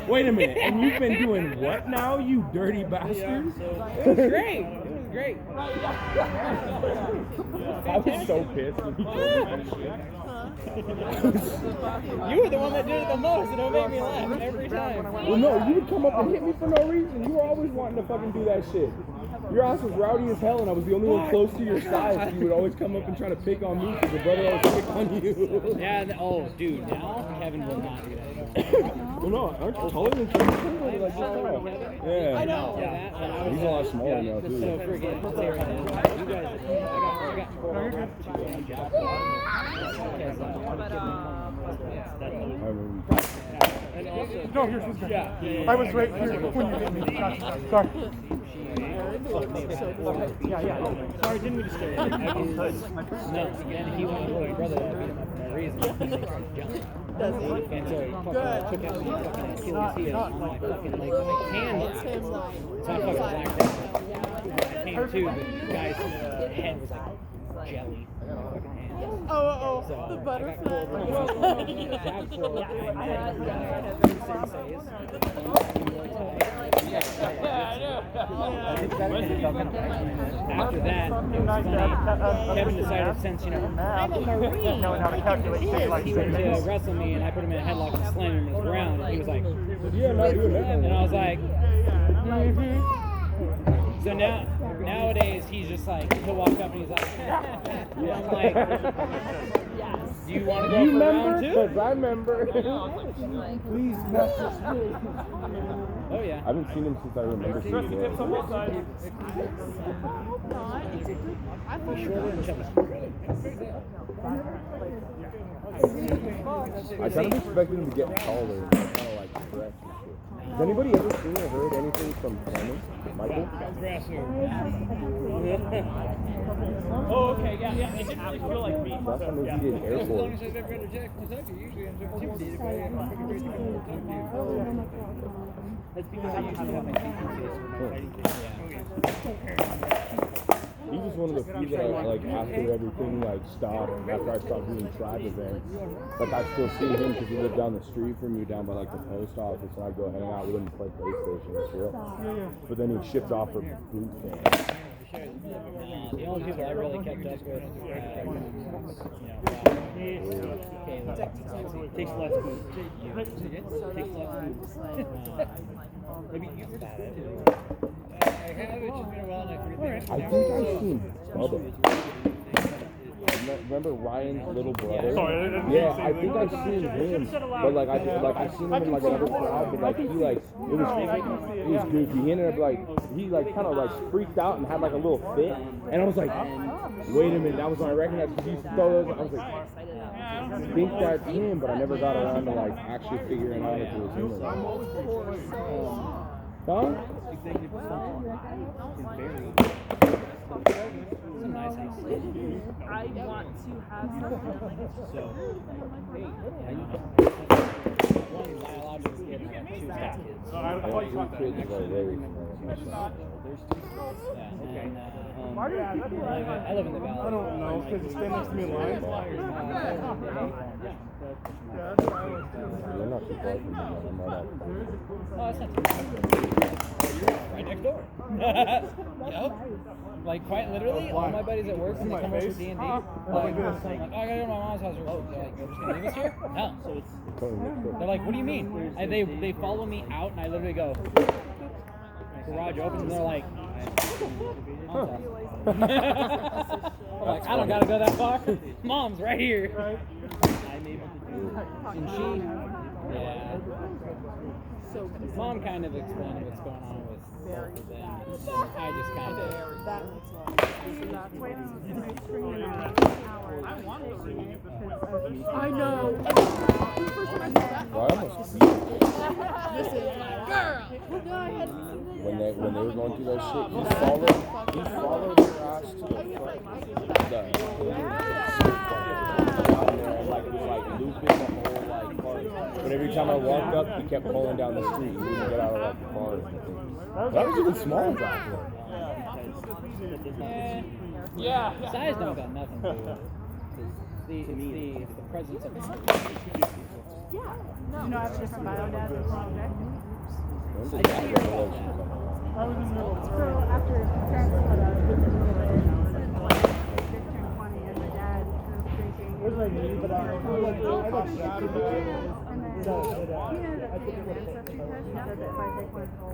Speaker 3: wait a minute, and you've been doing what now, you dirty bastards?
Speaker 7: It was great. It was great.
Speaker 3: I was so pissed when he told me that shit.
Speaker 7: You were the one that did it the most, and it made me laugh every time.
Speaker 3: Well, no, you would come up and hit me for no reason. You were always wanting to fucking do that shit. Your ass was rowdy as hell, and I was the only one close to your side, so you would always come up and try to pick on me because your brother always picked on you.
Speaker 7: Yeah, oh, dude, now Kevin will not do that.
Speaker 3: Well, no, aren't you taller than Kevin? Like, yeah.
Speaker 7: I know. Yeah,
Speaker 3: he's a lot smaller now, too.
Speaker 7: So forget clear it is. You guys, I got pulled over to job
Speaker 2: No, here's his guy. I was right here when you hit me. Sorry.
Speaker 7: Sorry, didn't mean to scare you. No, and he went to his brother and beat him up for no reason. And he started jumping.
Speaker 5: Does he?
Speaker 7: And so he fucking took out my fucking Achilles heel on my fucking leg with my hand. So I fucking blacked out. I came to, the guy's head was like jelly.
Speaker 5: Oh,
Speaker 7: So
Speaker 5: the
Speaker 7: I got
Speaker 5: butterfly.
Speaker 7: pulled over. I had After that, it was funny. Kevin decided since, you know,
Speaker 5: I'm a Marine.
Speaker 11: Knowing how to calculate shit like
Speaker 7: he went to wrestle me and I put him in a headlock and slammed him to the ground and he was like,
Speaker 3: Yeah, not doing that.
Speaker 7: and I was like, So nowadays he's just like, he'll walk up and he's like, and I'm like, do you want to go
Speaker 3: You
Speaker 7: for round
Speaker 3: remember?
Speaker 7: two?
Speaker 3: Because I remember. Please message me.
Speaker 7: Oh yeah.
Speaker 3: I haven't seen him since I remember seeing him.
Speaker 7: Shorter than Kevin.
Speaker 3: I kind of expected him to get taller and kind of like stretch and shit. Has anybody ever seen or heard anything from Clemens? Michael?
Speaker 11: Oh, okay, yeah. It didn't really feel like me.
Speaker 3: Last time he did Air Force.
Speaker 7: That's because I usually have my teeth in the
Speaker 3: He was one of the few that I, like, after everything, like, stopped, after I stopped doing tribe events, like, I still see him because he lived down the street from me, down by, like, the post office, and I'd go hang out with him and play PlayStation and shit. But then he shipped off for boot camp.
Speaker 7: The only people I really kept up with,
Speaker 11: Takes less food.
Speaker 7: takes less Maybe you I have, it's just been a while and I forget.
Speaker 3: I think I've seen Bubba. Remember Ryan's little brother? Yeah, I think I've seen him, but like I seen him in like another crowd, but like he like it was goofy. He ended up like he like kind of like freaked out and had like a little fit, and I was like, wait a minute, that was when I recognized because he used to throw those. I was like, I think that's him, but I never got around to like actually figuring out if it was him or not. Huh?
Speaker 7: Nice house.
Speaker 1: I want to have something
Speaker 7: One biological kid and I got two step kids.
Speaker 3: I have 2 kids that are very small.
Speaker 7: And, I live in the valley.
Speaker 3: I don't know, because it's standing next to me in line.
Speaker 4: You're not too far from me. I'm right out.
Speaker 7: Oh, that's not too bad. Right next door. Yup. Like, quite literally, all my buddies at work, when they come over for D&D, like, oh, I gotta go to my mom's house. They're like, you're just gonna leave us here? No. They're like, what do you mean? And they follow me out, and I literally go, garage opens, and they're like, I'm like, I don't gotta go that far. Mom's right here. And she, yeah. Mom kind of explained what's going on with both of them. I just kind of.
Speaker 5: I know. This is my girl.
Speaker 4: When they were going through that shit, he followed her ass to the front. Like it was like looping the whole like park. But every time I walked up, he kept pulling down the street. He wouldn't get out of like the car. That was even small back then.
Speaker 7: Yeah. Size don't got nothing to do with it. The presence of it.
Speaker 12: Yeah. No. You know, I have a different bio dad than project.
Speaker 4: When's the relationship come along?
Speaker 12: So after parents split up, like, kids turned 20 and my dad was drinking. And then he ended up taking an ancestry test. He said that if I take one full,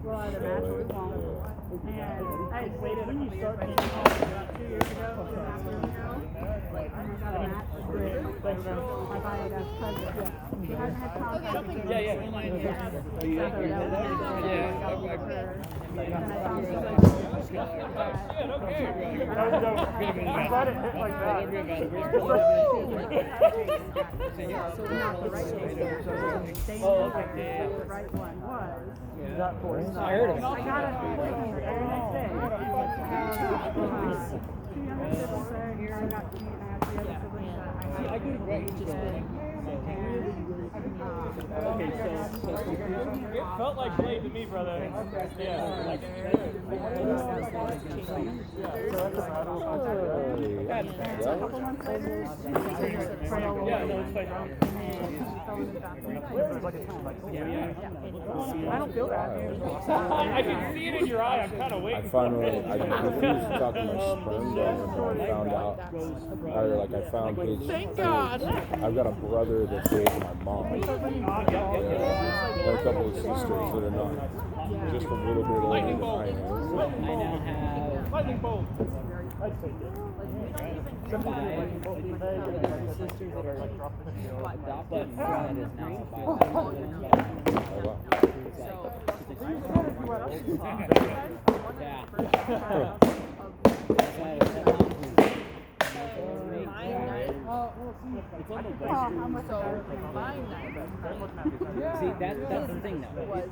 Speaker 12: we'll either match or we won't. And I had waited a couple years, but I about 2 years ago, 2.5 years ago, and I got a match with my bio dad's cousin. He hasn't had contact with him.
Speaker 7: Yeah.
Speaker 12: I'm glad it hit like that. So not the right way. They know what the right one was.
Speaker 7: I heard of it.
Speaker 12: I got it the very next day. 2 younger siblings there, and I got me and I have 3 other siblings that I
Speaker 11: Okay, so it felt like Blade to me, brother. Yeah.
Speaker 12: I don't feel bad.
Speaker 11: I can see it in your eye. I'm kind of waiting.
Speaker 4: I refused to talk to my sperm donor, but I found out, I found his.
Speaker 5: Thank God.
Speaker 4: I've got a brother that's raised my mom. And a couple of sisters that are not. Just a little bit older than I am.
Speaker 7: I now have
Speaker 11: Lightning bolt.
Speaker 7: five sisters that are adopted, and one is now a See, that's the thing though.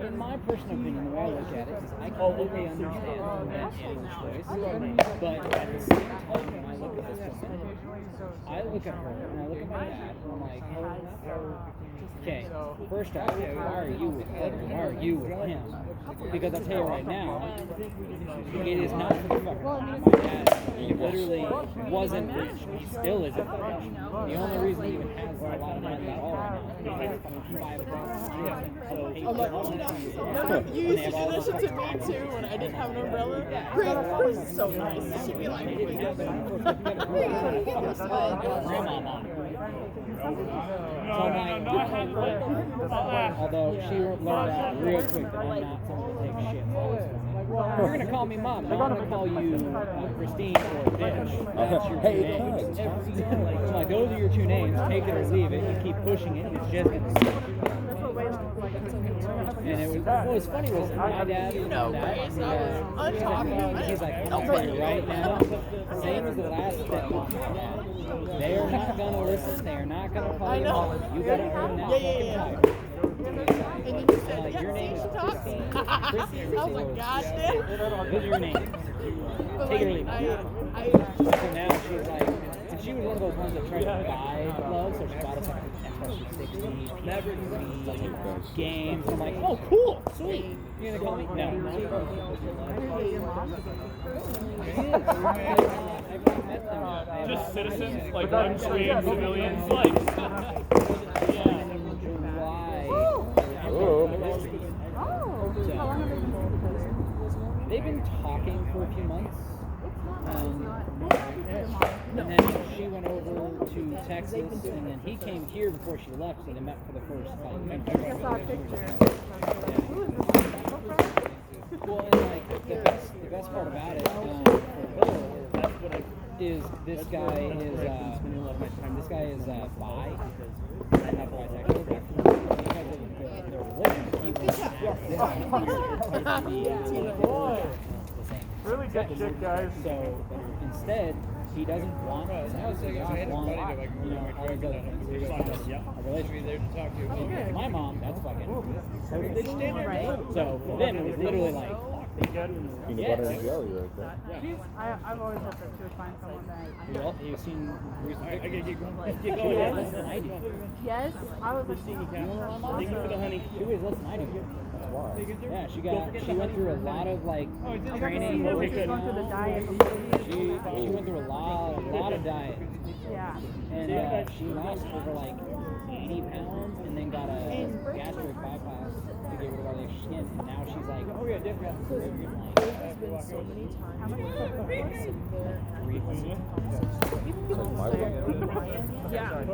Speaker 7: In my personal opinion, the way I look at it is I completely understand that animal choice, but at the same time, when I look at this woman, I look at her and I look at my dad and I'm like, okay, first off, why are you with her? Why are you with him? Because I'll tell you right now, it is not for the fucking money. My dad, he literally wasn't rich. He still isn't rich. The only reason he even has a lot of money at all right now is because he's
Speaker 5: You used to do this shit to me too when I didn't have an umbrella. Grandma's so nice. She'd be like,
Speaker 7: although she learned out real quick that I'm not someone to take shit. You're gonna call me mom. I'm gonna call you Christine or bitch. That's your two names. I'm like, those are your two names. Take it or leave it. You keep pushing it, it's just gonna stick. And what was funny was my dad, he's like, I'll tell you right now, same as the last stepmom. They are not gonna listen. They are not gonna call you mom. You gotta earn that fucking title.
Speaker 5: And then you said,
Speaker 7: like, your name is Christine.
Speaker 5: I was like, God damn.
Speaker 7: What's your name? Take it or leave it. So now she's like, and she was one of those ones that tried to buy gloves, so she bought us like an Xbox 360, games. I'm like, oh, cool, sweet. You gonna call me? No.
Speaker 11: Just citizens, like untrained civilians, like.
Speaker 7: They've been talking for a few months. And then she went over to Texas, and then he came here before she left, so they met for the first time.
Speaker 12: I saw a picture.
Speaker 7: Well, and like the best part about it for her is this guy is bi, not bisexual, but because of their religion, he was
Speaker 11: Really good shit, guys.
Speaker 7: So instead, he doesn't want a relationship. My mom, that's fucking. So for them, it was literally like.
Speaker 4: Peanut butter and jelly right there.
Speaker 12: I've always hoped that she would find someone that.
Speaker 7: You've seen recent pictures.
Speaker 12: Yes, I was like,
Speaker 7: She was less than I do. Yeah, she went through a lot of like training.
Speaker 12: She went through the diet.
Speaker 7: She went through a lot of diet.
Speaker 12: Yeah.
Speaker 7: And she lost over like 80 pounds and then got a gastric bypass to get rid of all the extra skin. And now she's like, oh yeah, definitely.
Speaker 12: There's been so many times. How much is Yeah.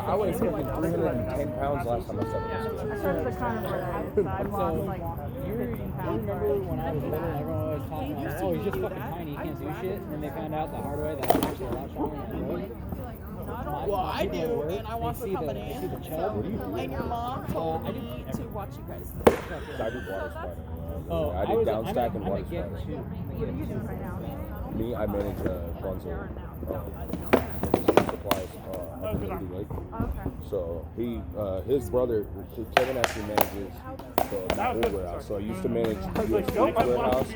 Speaker 4: I weighed 310 pounds last time I stepped on
Speaker 12: I started the carnivore diet, so I've lost like 15 pounds.
Speaker 7: Remember when I was little, everyone always talking like, oh, he's just fucking tiny, he can't do shit. And then they found out the hard way that I'm actually a lot stronger than I was.
Speaker 5: Well, I do, and I watch the company.
Speaker 7: And
Speaker 5: your mom told me to watch you guys.
Speaker 4: I did water spider.
Speaker 7: Oh,
Speaker 4: I did down stack and water
Speaker 7: I'm
Speaker 4: spider.
Speaker 12: What are you doing right now?
Speaker 4: Me, I manage Bunzel supplies up in Lady Lake.
Speaker 12: Okay.
Speaker 4: So his brother, Kevin actually manages the old warehouse. So I used to manage US warehouse,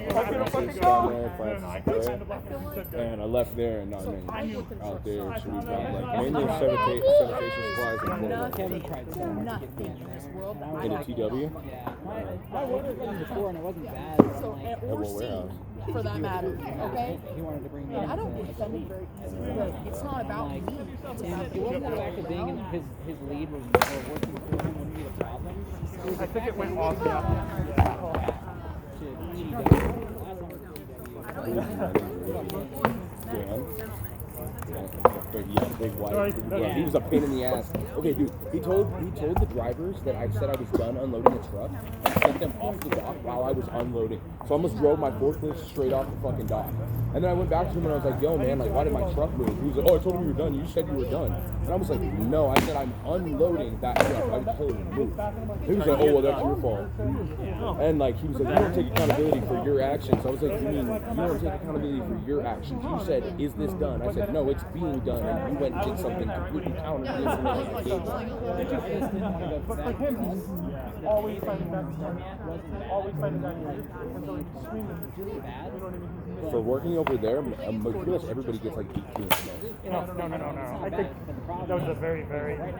Speaker 4: Francis down there, Francis there, and I left there and now I'm out there. So we've got like mainly sanitation supplies and clothing.
Speaker 7: Kevin tried so hard to get me in there.
Speaker 4: In a TW?
Speaker 7: Yeah. My work was before and it wasn't bad.
Speaker 5: So,
Speaker 4: At what warehouse?
Speaker 5: for that matter, okay?
Speaker 7: He wanted to bring me
Speaker 5: And I don't get offended very easily, but it's not about me.
Speaker 7: It wasn't the fact of being in his lead was or working for him wouldn't be the problem.
Speaker 11: I think it went off the
Speaker 4: Yeah, big white. Yeah, he was a pain in the ass. Okay, dude, he told the drivers that I said I was done unloading the truck and sent them off the dock while I was unloading. So I almost drove my forklift straight off the fucking dock. And then I went back to him and I was like, yo, man, like, why did my truck move? He was like, oh, I told him you were done. You said you were done. And I was like, no, I said I'm unloading that truck. I was told him to move. He was like, oh, well, that's your fault. And like, he was like, you don't take accountability for your actions. I was like, you mean you don't take accountability for your actions? You said, is this done? I said, no, it's being done. And you went and did something completely counter to the information I gave you.
Speaker 11: always fighting back. Always fighting back. Until he screams.
Speaker 4: For working over there, pretty much everybody gets like 18 months.
Speaker 11: No. I think that was a very, very. It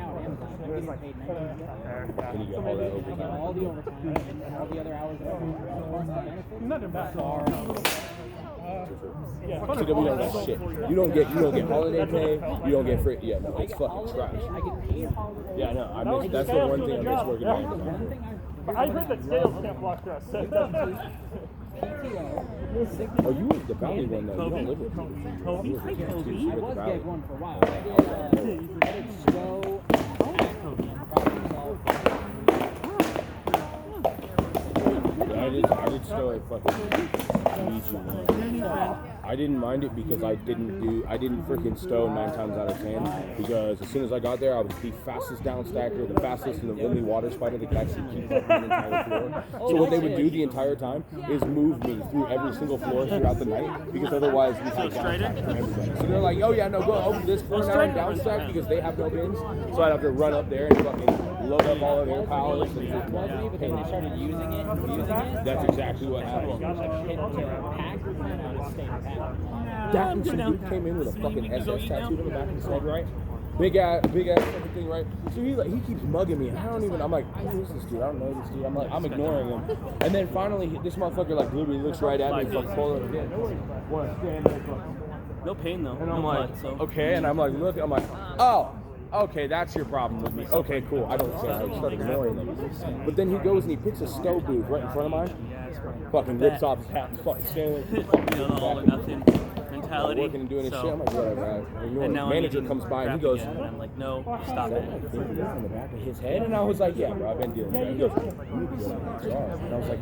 Speaker 11: was like.
Speaker 4: Can you get all that overtime?
Speaker 7: All the overtime and all the other hours that I work.
Speaker 11: Nothing bad.
Speaker 4: CW don't have shit. You don't get holiday pay. You don't get free. Yeah, no, it's fucking trash. Yeah, no, I miss. That's the one thing I miss working at Amazon.
Speaker 11: I heard that sales can't block stress.
Speaker 4: Oh, you were the Valley one though. You don't live with me. You were the Valley.
Speaker 7: One for a while.
Speaker 4: I did snow at fucking Beach. I didn't mind it because I didn't freaking stow 9 times out of 10 because as soon as I got there I was the fastest down stacker, the fastest and the only water spider that could actually keep up the entire floor. So what they would do the entire time is move me through every single floor throughout the night because otherwise we had down stack for everybody. So they're like, oh yeah, no, go over this floor now and down stack because they have no bins. So I'd have to run up there and fucking load up all of their pallets and just
Speaker 7: But then they started using it.
Speaker 4: That's exactly what happened. That some dude came in with a fucking SS tattooed on the back of his head, right? Big ass fucking thing, right? So he keeps mugging me, and I'm like, who is this dude? I don't know this dude. I'm ignoring him. And then finally, this motherfucker like literally looks right at me, fucking pull it again. Wanna stand there,
Speaker 6: No pain though.
Speaker 4: and I'm like, okay, and I'm like, look, I'm like, oh. Okay, that's your problem with me. Okay, cool. I don't care. I start ignoring him. But then he goes and he picks a stove booth right in front of mine. Fucking rips off his hat and fucking standing there.
Speaker 6: All or nothing mentality.
Speaker 4: Working and doing his shit. I'm like, whatever.
Speaker 6: And now
Speaker 4: manager comes by and he goes,
Speaker 6: and I'm like, no, stop it.
Speaker 4: on the back of his head, and I was like, yeah, bro, I've been dealing with that. He goes, you need to go down to HR. And I was like,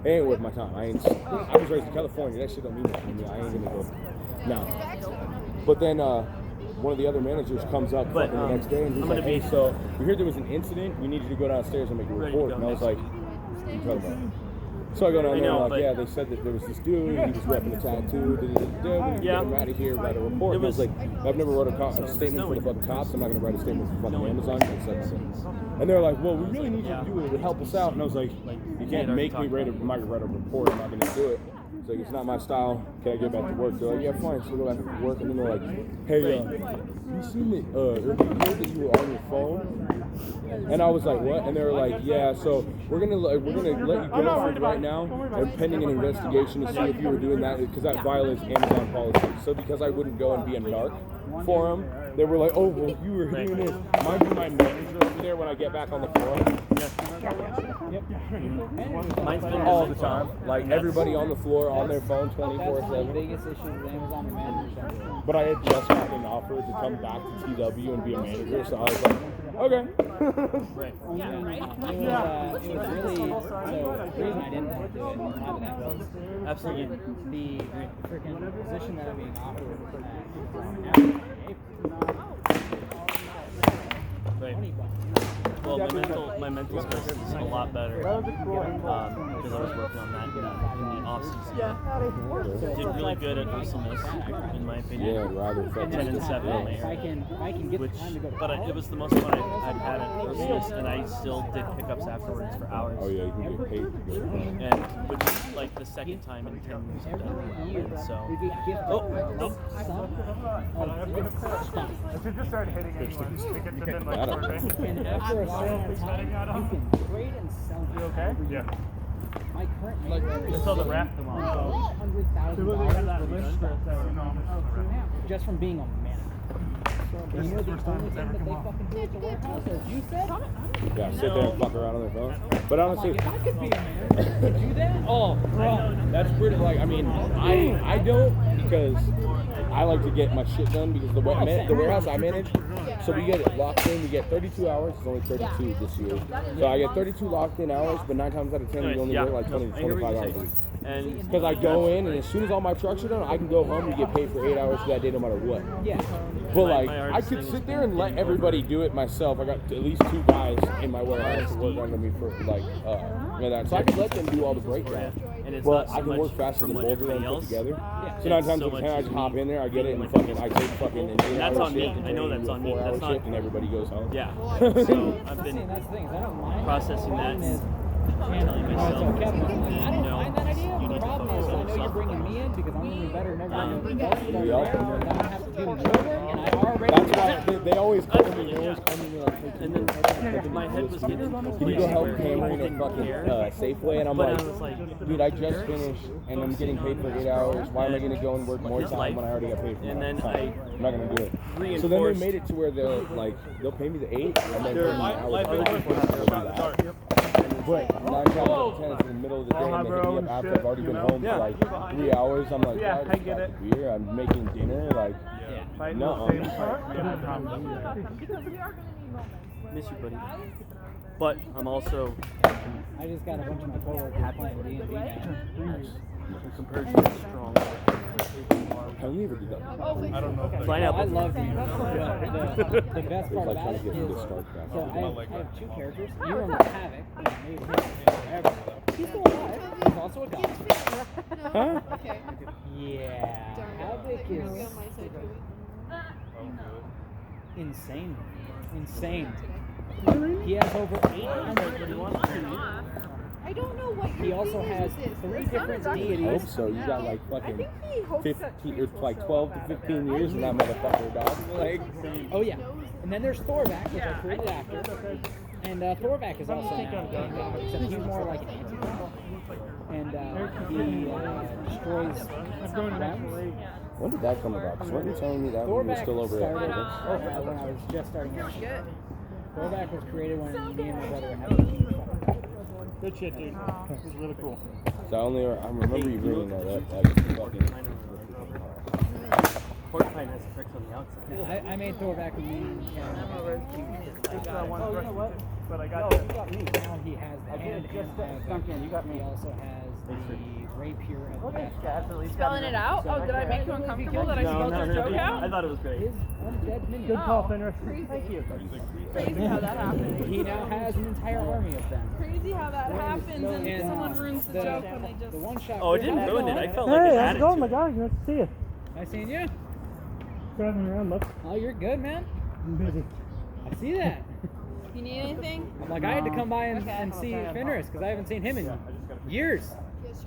Speaker 4: it ain't worth my time. I was raised in California. That shit don't mean nothing to me. I ain't gonna go. No. But then one of the other managers comes up the next day and he's like, hey, so we heard there was an incident. We need you to go downstairs and make a report. And I was like, what are you talking about? So I go down there and like, yeah, they said that there was this dude, he was repping a tattoo, we need to get him out of here, write a report. And I was like, I've never wrote a statement for the fucking cops, I'm not going to write a statement for fucking Amazon. And they're like, well, we really need you to do it to help us out. And I was like, you can't make me write a report, I'm not going to do it. It's like, it's not my style, can I get back to work? They're like, yeah, fine, so go back to work. And then they're like, hey, you seen that, you heard that you were on your phone? And I was like, what? And they were like, yeah, so we're gonna let you go for right now. They're pending an investigation to see if you were doing that, because that violates Amazon policy. So because I wouldn't go and be a narc for them, they were like, oh, well, you were doing this. Mind you, my manager over there when I get back on the floor. All the time. Like, everybody on the floor, on their phone, 24/7.
Speaker 7: Biggest issue with Amazon managers.
Speaker 4: But I had just gotten offered to come back to TW and be a manager, so I was like, okay.
Speaker 7: Right. Yeah, right. It was really, so the reason I didn't want to do it and have that was absolutely the freaking position that I'm being offered
Speaker 6: Right. Well, my mental space is a lot better because I was working on that in the off season. Did really good at Ursulus, in my opinion.
Speaker 4: Yeah, rather
Speaker 6: 10 and 7 on there. But it was the most fun I've had at Ursulus, and I still did pickups afterwards for hours.
Speaker 4: Oh yeah, you can get paid to go.
Speaker 6: And which is like the second time in 10 years I've done it. And so,
Speaker 11: I should just start hitting anyone to get them in like survey.
Speaker 7: And after a certain time, you can trade and sell.
Speaker 11: You okay? Yeah.
Speaker 7: My current neighbor
Speaker 11: Just saw the raft them on.
Speaker 7: $800,000 just from being a manager. And you know the only thing that they fucking do at the warehouse, as you said?
Speaker 4: Yeah, sit there and fuck around on their phone. But honestly,
Speaker 7: I could be a manager. Could do that?
Speaker 4: oh, bro, that's pretty. Like, I mean, I don't, because I like to get my shit done, because the warehouse I manage, so we get it locked in. We get 32 hours. It's only 32 this year. So I get 32 locked in hours, but 9 times out of 10 we only work like 20 to 25 hours a week. Because I go in, and as soon as all my trucks are done, I can go home and get paid for 8 hours for that day, no matter what.
Speaker 7: Yeah.
Speaker 4: But like, I could sit there and let everybody do it myself. I got at least 2 guys in my warehouse to work under me for like, that. So I could let them do all the breakdown. But I can work faster than both of them put together. So 9 times out of 10, I just hop in there, I get it, and I take fucking an 8
Speaker 6: that's
Speaker 4: hour
Speaker 6: on me.
Speaker 4: shift,
Speaker 6: I know that's on me. That's not,
Speaker 4: and everybody goes home.
Speaker 6: Yeah. So I've been processing that and telling myself,
Speaker 7: I don't
Speaker 6: no,
Speaker 7: mind that idea.
Speaker 6: you
Speaker 7: The
Speaker 6: need to
Speaker 7: problem
Speaker 6: focus
Speaker 7: is, I
Speaker 6: on
Speaker 7: know you're
Speaker 6: yourself.
Speaker 7: bringing me in because I'm going to be better than everybody else.
Speaker 4: Yep.
Speaker 7: And I don't have to do more work, and I already
Speaker 4: That's why they always come to me. They always come to me like, hey,
Speaker 6: And then my head was getting to the
Speaker 4: can you
Speaker 6: place
Speaker 4: go help
Speaker 6: where
Speaker 4: hammering
Speaker 6: I
Speaker 4: a
Speaker 6: didn't
Speaker 4: fucking
Speaker 6: care.
Speaker 4: Safeway? And I'm
Speaker 6: But
Speaker 4: like,
Speaker 6: I was like,
Speaker 4: dude, I just finished, and I'm getting paid for 8 hours. Why am I going to go and work more
Speaker 6: His
Speaker 4: time
Speaker 6: life.
Speaker 4: when I already got paid for
Speaker 6: And
Speaker 4: my
Speaker 6: then
Speaker 4: time? I'm not going to do it. So then they made it to where they'll pay me the 8, and then pay me an hour. But 9 times out of 10, it's in the middle of the day, and they hit me up after I've already been home for like 3 hours. I'm like,
Speaker 11: Yeah,
Speaker 4: I
Speaker 11: I get it.
Speaker 4: beer, I'm making dinner, like, no.
Speaker 6: miss you, buddy. But I'm also,
Speaker 7: I just got a bunch of my coworkers playing D&D now.
Speaker 6: compared to you, strong.
Speaker 4: How do you ever do that?
Speaker 11: I don't know.
Speaker 6: Flying out.
Speaker 7: I love D&D. The best
Speaker 4: It's
Speaker 7: part
Speaker 4: like
Speaker 7: about
Speaker 4: trying
Speaker 7: it
Speaker 4: to get into
Speaker 7: is,
Speaker 4: StarCraft.
Speaker 7: so I have 2 characters. You run with Havoc, maybe forever. He's still alive. He's also a god.
Speaker 4: Huh?
Speaker 7: Yeah. Havoc is insane. Insane. He has over 800 keys.
Speaker 12: I don't know what
Speaker 7: He also has 3 different
Speaker 4: I
Speaker 7: deities.
Speaker 4: hope so. You got like fucking 15 or like 12 to 15 years in that motherfucker, dog. Like,
Speaker 7: Oh yeah. And then there's Thorvac, which I created after. And Thorvac is also now a god, except he's more like an anti-god. And he destroys realms.
Speaker 4: when did that come about? Because weren't you telling me that when you were
Speaker 7: Thorvac
Speaker 4: still over
Speaker 7: started
Speaker 4: at
Speaker 7: when I was just starting out. Thorvac was created when me and my brother were having
Speaker 9: Good shit, dude. This is really cool.
Speaker 4: So I remember you bringing that up. Like, fucking.
Speaker 6: Porcupine has tricks on the outside.
Speaker 7: I made Thorvac with me and
Speaker 11: But I
Speaker 7: got me. Now he has the hand and
Speaker 5: you got me.
Speaker 7: he also has the rapier of the
Speaker 1: Spelling it out? Oh, did I make you uncomfortable that I spelled your joke out?
Speaker 6: I thought it was great.
Speaker 7: his undead minion.
Speaker 2: Good call, Fenris.
Speaker 1: Thank you. Crazy how that happens.
Speaker 7: He now has an entire army of them.
Speaker 1: Crazy how that happens and someone ruins the joke when they just...
Speaker 7: The one shot.
Speaker 6: Oh, it didn't ruin it. I felt like
Speaker 2: Hey,
Speaker 6: it
Speaker 2: how's
Speaker 6: added
Speaker 2: it going,
Speaker 6: to
Speaker 2: my
Speaker 6: it.
Speaker 2: guy? Nice to see you.
Speaker 7: I seen you.
Speaker 2: Driving around, look.
Speaker 7: Oh, you're good, man.
Speaker 2: I'm busy.
Speaker 7: I see that.
Speaker 1: You need anything?
Speaker 7: I'm like, I had to come by and see Fenris because I haven't seen him in years.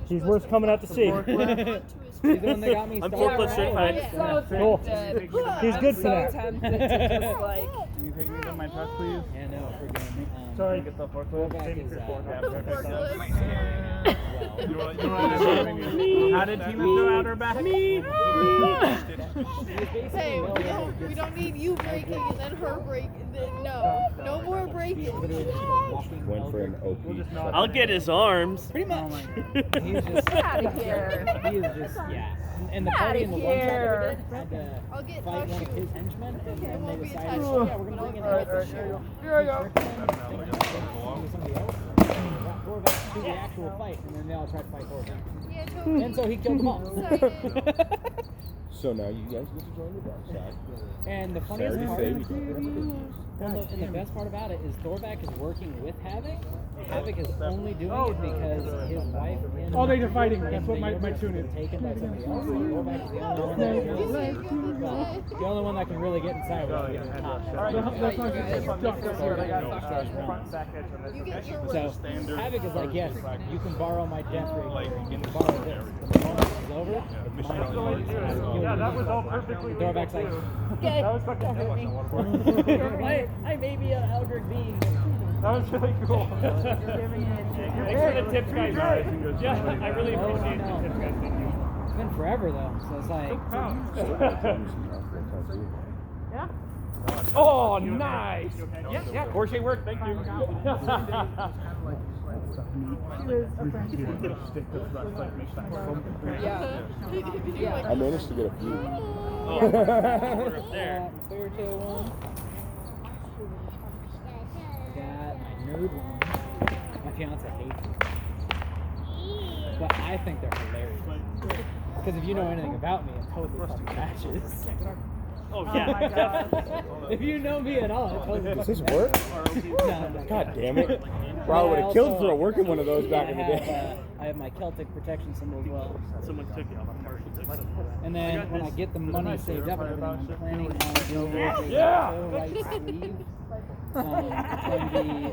Speaker 2: He's worth coming out to see.
Speaker 7: He's the one that got me
Speaker 6: I'm
Speaker 7: started.
Speaker 6: forklift certified.
Speaker 1: So
Speaker 2: Cool.
Speaker 1: tempted.
Speaker 2: He's good for
Speaker 1: So
Speaker 2: that.
Speaker 1: tempted to just like...
Speaker 11: Can you take me to my truck, please?
Speaker 7: Yeah, no, forgive me.
Speaker 2: Sorry.
Speaker 11: Get the forklift.
Speaker 7: Thorvac
Speaker 11: Same
Speaker 7: is,
Speaker 11: as before. Yeah,
Speaker 12: Forklift.
Speaker 11: How did Tina throw out her back?
Speaker 12: Hey, we don't need you breaking and then her breaking. No more breaking.
Speaker 4: Went for an OP.
Speaker 6: I'll get his arms.
Speaker 7: Pretty much. He's just
Speaker 1: Get out of here.
Speaker 7: He is just yeah. And the
Speaker 1: Get
Speaker 7: party
Speaker 1: outta
Speaker 7: in the one shot
Speaker 1: here.
Speaker 7: had to
Speaker 12: I'll get
Speaker 7: fight one of
Speaker 12: shoot.
Speaker 7: his henchmen, and then they
Speaker 12: won't be
Speaker 7: decided,
Speaker 12: attached.
Speaker 7: oh yeah, we're gonna bring in
Speaker 12: Alright,
Speaker 7: the shoot.
Speaker 1: Here I go.
Speaker 7: Somebody else. Brought Thorvac to the actual fight, and then they all tried to fight Thorvac.
Speaker 12: Yeah, totally.
Speaker 7: And so he killed them all.
Speaker 4: So now you guys get to join the dark side.
Speaker 7: And the funniest
Speaker 4: Sorry to
Speaker 7: part,
Speaker 4: say, we don't have to do
Speaker 7: and the best part about it is Thorvac is working with Havoc. Havoc is only doing it because his wife and
Speaker 2: Oh, they're fighting.
Speaker 7: and
Speaker 2: That's what
Speaker 7: the
Speaker 2: my
Speaker 7: youngest
Speaker 2: tune
Speaker 7: have
Speaker 2: is.
Speaker 7: been taken by somebody else. So Thorvac is the only one that can really, the only one that can really get inside without getting caught.
Speaker 2: That's not good.
Speaker 7: So Havoc is like, yes, you can borrow my death ray. You can borrow this. The moment is over.
Speaker 11: Yeah, that was all perfectly legal.
Speaker 7: Thorvac's like,
Speaker 11: too.
Speaker 7: okay,
Speaker 11: That was fucking
Speaker 7: don't hurt me. I may be an Eldritch being.
Speaker 11: That was really cool. Thanks for the tips, guys. Yeah, I really appreciate the tips, guys. Thank you.
Speaker 7: It's been forever though, so it's like.
Speaker 12: Yeah.
Speaker 11: Oh, nice. Yeah, crochet work. Thank you.
Speaker 4: I managed to get a few.
Speaker 6: There.
Speaker 7: Fairy tale one. Got my nerd one. My fiance hates it. But I think they're hilarious. Because if you know anything about me, it totally fucking matches.
Speaker 6: Oh yeah.
Speaker 7: If you know me at all, it totally
Speaker 4: Does this
Speaker 7: fucking
Speaker 4: work?
Speaker 7: No.
Speaker 4: God damn it. Bro, I would have killed for working one of those back in the day.
Speaker 7: I have my Celtic protection symbol as well.
Speaker 6: Someone took it off.
Speaker 7: And then when I get the money saved up and everything, I'm planning on doing a full right sleeve. It's going to be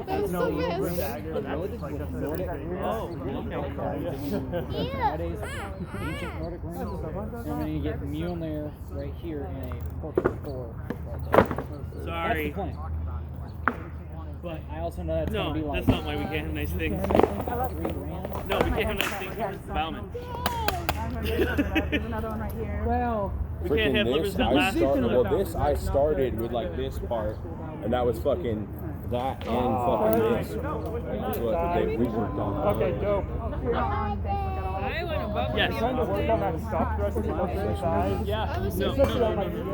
Speaker 12: That was so fast.
Speaker 7: wood with Nordic runes. Fridays, ancient Nordic runes. And then you get Mjolnir right here in a portrait Thor right there.
Speaker 6: Sorry.
Speaker 7: That's the plan. But I also know that's
Speaker 6: No,
Speaker 7: going to be like.
Speaker 6: that's not why we can't have nice things.
Speaker 7: 3 rand.
Speaker 6: No, we can't have nice things for Bauman.
Speaker 12: There's another one right here.
Speaker 2: Well,
Speaker 6: We can't have
Speaker 4: Freaking
Speaker 6: livers
Speaker 4: this,
Speaker 6: that
Speaker 4: I
Speaker 6: last.
Speaker 4: started. Well, this I started with like this part, and that was fucking that and fucking this. That's what they reworked on.
Speaker 11: Okay, dope.
Speaker 1: I went above
Speaker 6: Yes.
Speaker 1: and
Speaker 11: Trying to work on that stock thrust on the side.
Speaker 6: Yeah.
Speaker 12: I was
Speaker 6: No,
Speaker 12: so
Speaker 6: no, no, no, no.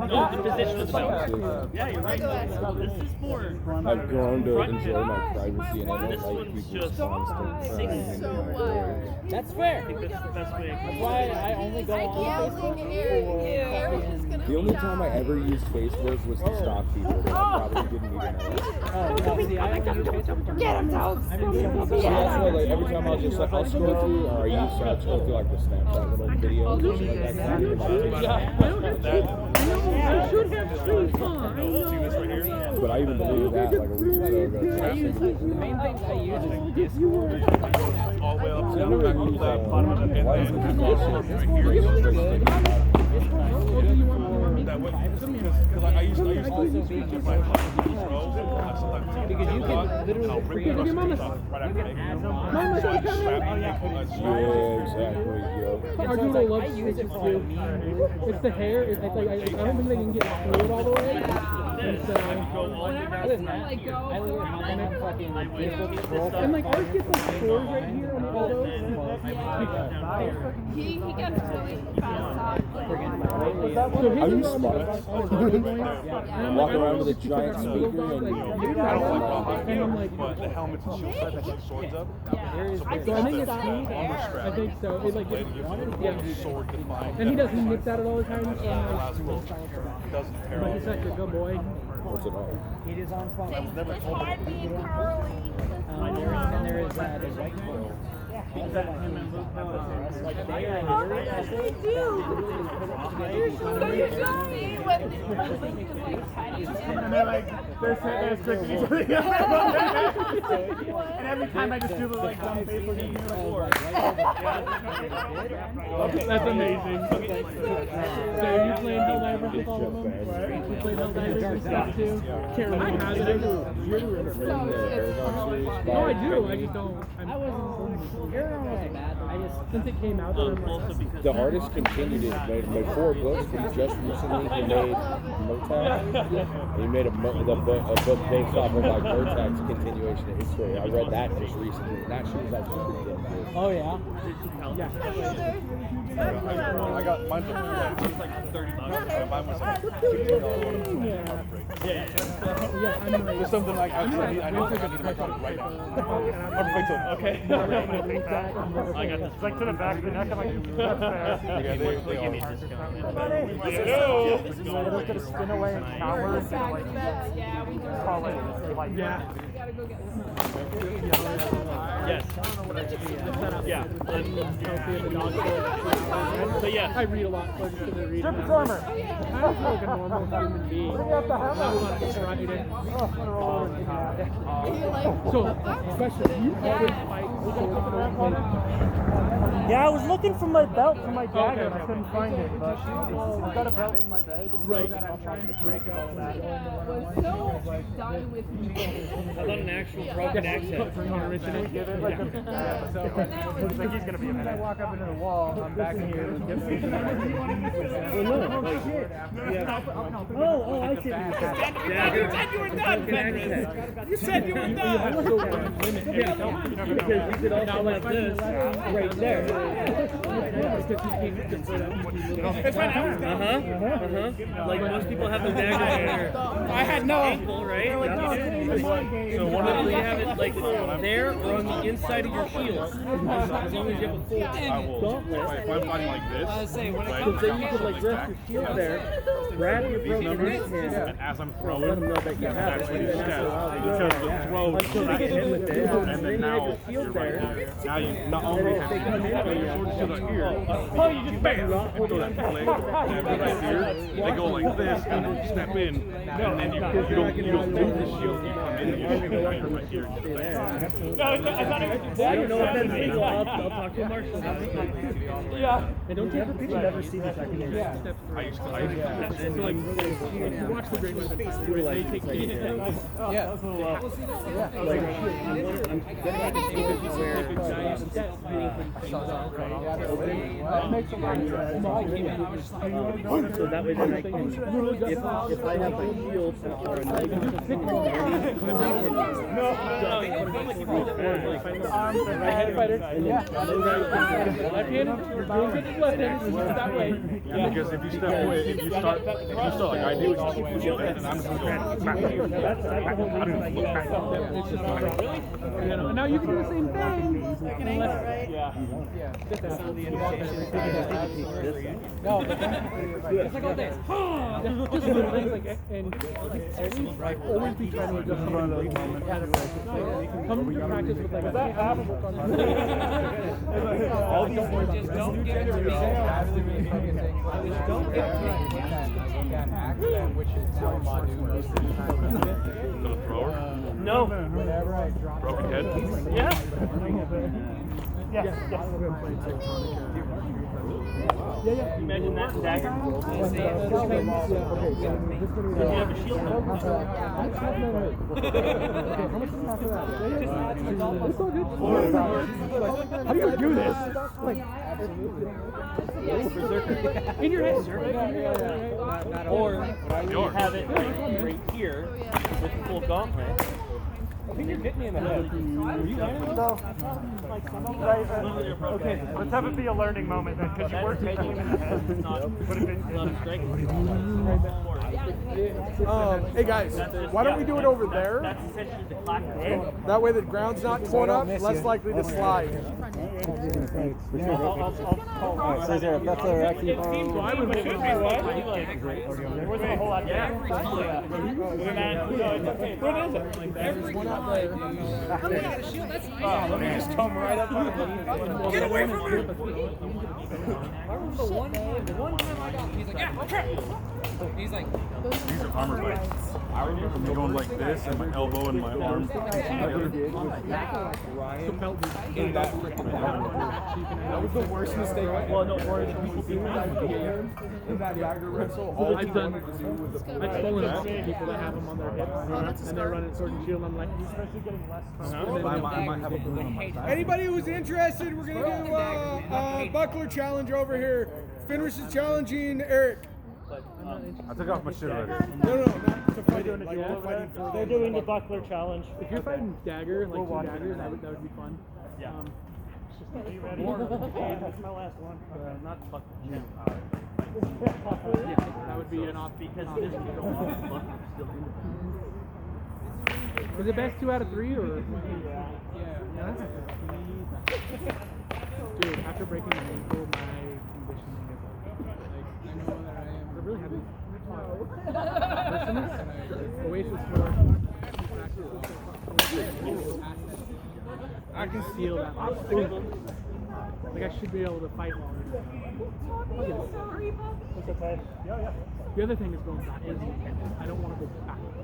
Speaker 6: No, the position of the belt. Yeah, you're right. This is more.
Speaker 4: I've grown to enjoy my privacy, and I don't
Speaker 6: This
Speaker 4: like
Speaker 6: one's
Speaker 4: people's
Speaker 6: just
Speaker 4: constant prying
Speaker 12: so
Speaker 4: into my
Speaker 12: wild.
Speaker 7: That's fair.
Speaker 6: I think that's the best way.
Speaker 7: That's why I only go on Facebook for
Speaker 4: The only time I ever used Facebook was to stalk people that I probably didn't even know.
Speaker 7: see, I only use Facebook for
Speaker 1: Get him, Toads!
Speaker 7: I didn't
Speaker 4: So that's why, like, every time I'll just like I'll scroll through, or I used to scroll through like the Snapchat little videos and shit like that. And, like,
Speaker 8: See this right here?
Speaker 4: But I even believe that like a week or so ago.
Speaker 7: I use the main thing I use is Discord.
Speaker 8: All the way up to the back of the bottom of the pin.
Speaker 4: Why doesn't it do that?
Speaker 8: That way, because I used to speak to my control.
Speaker 7: Because you can literally
Speaker 8: I'll bring the rest of stuff right after making it. So I just slap it.
Speaker 4: Yeah, exactly, yo.
Speaker 2: Arduino loves switches too. It's the hair. It's like I don't think they can get through it all the way. And so,
Speaker 1: Whenever I see him like go,
Speaker 7: I literally hop on my fucking Facebook scroll.
Speaker 2: and like ours gets like scores right here on all those.
Speaker 1: he gets really fast off.
Speaker 2: So
Speaker 4: Are you
Speaker 2: his
Speaker 4: smart? Walk around with a giant speaker and
Speaker 8: I don't like rock,
Speaker 2: and I'm like,
Speaker 8: but the helmets and shield set that shoot swords up.
Speaker 2: so I think it's smooth. I think so. It like
Speaker 8: Sword defined.
Speaker 2: and he doesn't nip that at all the time. So
Speaker 8: He doesn't
Speaker 2: like
Speaker 8: parallel.
Speaker 2: he's such a good boy.
Speaker 4: what's it all?
Speaker 7: It is on fun.
Speaker 1: Hard being curly.
Speaker 7: And there is there's like
Speaker 1: Yes, they do. You're so shiny when Link is like tiny.
Speaker 11: And they're like, they're strict each other. And every time I just do the like dumb face looking at me like, or.
Speaker 2: That's amazing. So you playing Helldivers with all of them? You played Helldivers and stuff too? Can't remember how to do it. No, I do. I just don't. I wasn't.
Speaker 7: Aerodrome wasn't bad. I just
Speaker 2: Since it came out, I'm like,
Speaker 4: The artist continued it. Made 4 books, but he just recently he made Murtagh. He made a book based off of like Murtagh's continuation of his story. I read that just recently. That shit was actually pretty damn good.
Speaker 7: oh yeah.
Speaker 8: I got mine's like $30. Mine was like
Speaker 2: I'm
Speaker 8: something like I know I need my product right now. Okay.
Speaker 11: I got this. It's like to the back of the neck. I'm like, that's fair.
Speaker 8: Yeah, they
Speaker 6: Give me a
Speaker 8: are.
Speaker 6: discount.
Speaker 11: So they're gonna spin away and cower.
Speaker 1: Yeah, we just
Speaker 11: Call it like
Speaker 2: yeah.
Speaker 1: gotta go get
Speaker 6: Yes. Yeah. But yeah.
Speaker 2: I read a lot, so I just didn't read.
Speaker 11: Strip armor.
Speaker 2: I feel like a normal human being.
Speaker 11: Bring out the hammer.
Speaker 2: So, question, do you always fight with
Speaker 11: Yeah, I was looking for my belt for my dagger and I couldn't find it, but I've got a belt in my bag.
Speaker 2: Right.
Speaker 11: That I'm trying to break up that.
Speaker 1: was so done with me.
Speaker 6: How about an actual broken accent?
Speaker 11: Give it like a so it's like he's gonna be a minute. I walk up into the wall, I'm back here and get me.
Speaker 6: Oh, I see.
Speaker 11: Yeah,
Speaker 6: you said you were done, Fenris. You said you were done.
Speaker 11: because you could also have this right there.
Speaker 6: Like most people have the dagger on their
Speaker 11: I had no
Speaker 6: ankle, right? So one of them you have it like there or on the inside of your shield. As long as you have a full
Speaker 8: I will. If I'm fighting like this,
Speaker 11: Because then you could like rest your shield there, grab your broken
Speaker 8: numbers,
Speaker 11: hand,
Speaker 8: and as I'm
Speaker 11: let
Speaker 8: throwing,
Speaker 11: them know that you have
Speaker 8: that's
Speaker 11: it.
Speaker 8: when
Speaker 11: And
Speaker 8: you
Speaker 11: then after a while,
Speaker 8: step.
Speaker 11: they
Speaker 8: Because
Speaker 11: go,
Speaker 8: the
Speaker 11: yeah.
Speaker 8: throw
Speaker 11: Until they get hit with it,
Speaker 8: and
Speaker 11: and
Speaker 8: then
Speaker 11: then you
Speaker 8: now
Speaker 11: have your shield
Speaker 8: you're right
Speaker 11: there.
Speaker 8: there. Now you not only have your shield here,
Speaker 11: Oh, you just bam!
Speaker 8: throw that flick, and right here, they go like this, and then you step in, and then you don't move the shield, you come in, and you shoot right here.
Speaker 11: I don't know what that means. I'll talk to Marshall. Yeah. And don't take the picture. Never see this. I can hear steps through.
Speaker 8: I used to
Speaker 2: So like, if you watch the Great Ones, where they take the
Speaker 11: Yeah, that was a little
Speaker 2: like, I'm gonna have to see this where giant steps being that makes a lot of sense. So that way then I can, if I have a shield or a negative right-handed fighter, and then left-handed, left-handed, that way.
Speaker 8: Yeah, because if you step away, if you start like I do, it's just keep pushing it, and I'm just going back. I don't look back.
Speaker 2: It's just not really. And now you can do the same thing. No, but it's like all this. Just little things like, and always be trying to adjust some of those moments. Come to practice with like that.
Speaker 11: all these words.
Speaker 1: Just don't give it to me. Just don't give it to me.
Speaker 2: which is now Madu most of the time.
Speaker 8: The thrower?
Speaker 6: No.
Speaker 2: Whenever I drop
Speaker 8: Broken head?
Speaker 6: Yeah.
Speaker 11: Yes.
Speaker 2: Yeah.
Speaker 6: Imagine that dagger.
Speaker 3: Okay, so
Speaker 6: Did you have a shield?
Speaker 3: okay, how much is half of that? It's all good. How do you do this? Like,
Speaker 6: In your head, sir. Or you have it right here with the full gauntlet.
Speaker 2: I think you're hitting me in the head. Are you landing?
Speaker 11: Okay, let's have it be a learning moment then, because you were taking him in the head. Would have been.
Speaker 3: Hey guys, why don't we do it over there?
Speaker 6: That's essentially the classic.
Speaker 3: That way the ground's not torn up, less likely to slide.
Speaker 2: Alright, so is there a buffalo raccoon?
Speaker 11: It wasn't a whole lot there.
Speaker 2: What is it?
Speaker 1: Every time. Oh, you got a shield? That's nice.
Speaker 2: Let me just come right up on it.
Speaker 1: Get away from her! I remember the one time I got him, he's like, yeah, okay. He's like,
Speaker 8: These are armor bites. I remember me going like this and my elbow and my arm.
Speaker 3: That was the worst mistake.
Speaker 6: Well, no, or the people being
Speaker 3: In that dagger wrestle, all
Speaker 2: I've
Speaker 3: he
Speaker 2: done.
Speaker 3: wanted to do was the
Speaker 2: I've stolen people that have them on their hips, and they're running sword and shield. I'm like,
Speaker 11: Especially getting less from
Speaker 8: I might have a boom on my side.
Speaker 3: Anybody who's interested, we're gonna do a buckler challenge over here. Fenris is challenging Eric.
Speaker 8: I took off my shit already.
Speaker 3: No, not to fight it. Like, we're fighting for
Speaker 11: They're doing the buckler challenge.
Speaker 2: if you're fighting dagger, like two daggers, that would be fun.
Speaker 6: Yeah.
Speaker 11: Are you ready? That's my last one.
Speaker 6: Not fuck.
Speaker 2: Yeah, that would be an off
Speaker 6: Because this can go off the buckler still in
Speaker 2: Is it best 2 out of 3 or? Yeah, that's a dude, after breaking my ankle, my conditioning is like, I know that I am. They're really heavy. Oasis 4. I can feel that. Like I should be able to fight longer.
Speaker 11: It's okay. Yeah.
Speaker 2: The other thing is going backwards. I don't want to go backwards.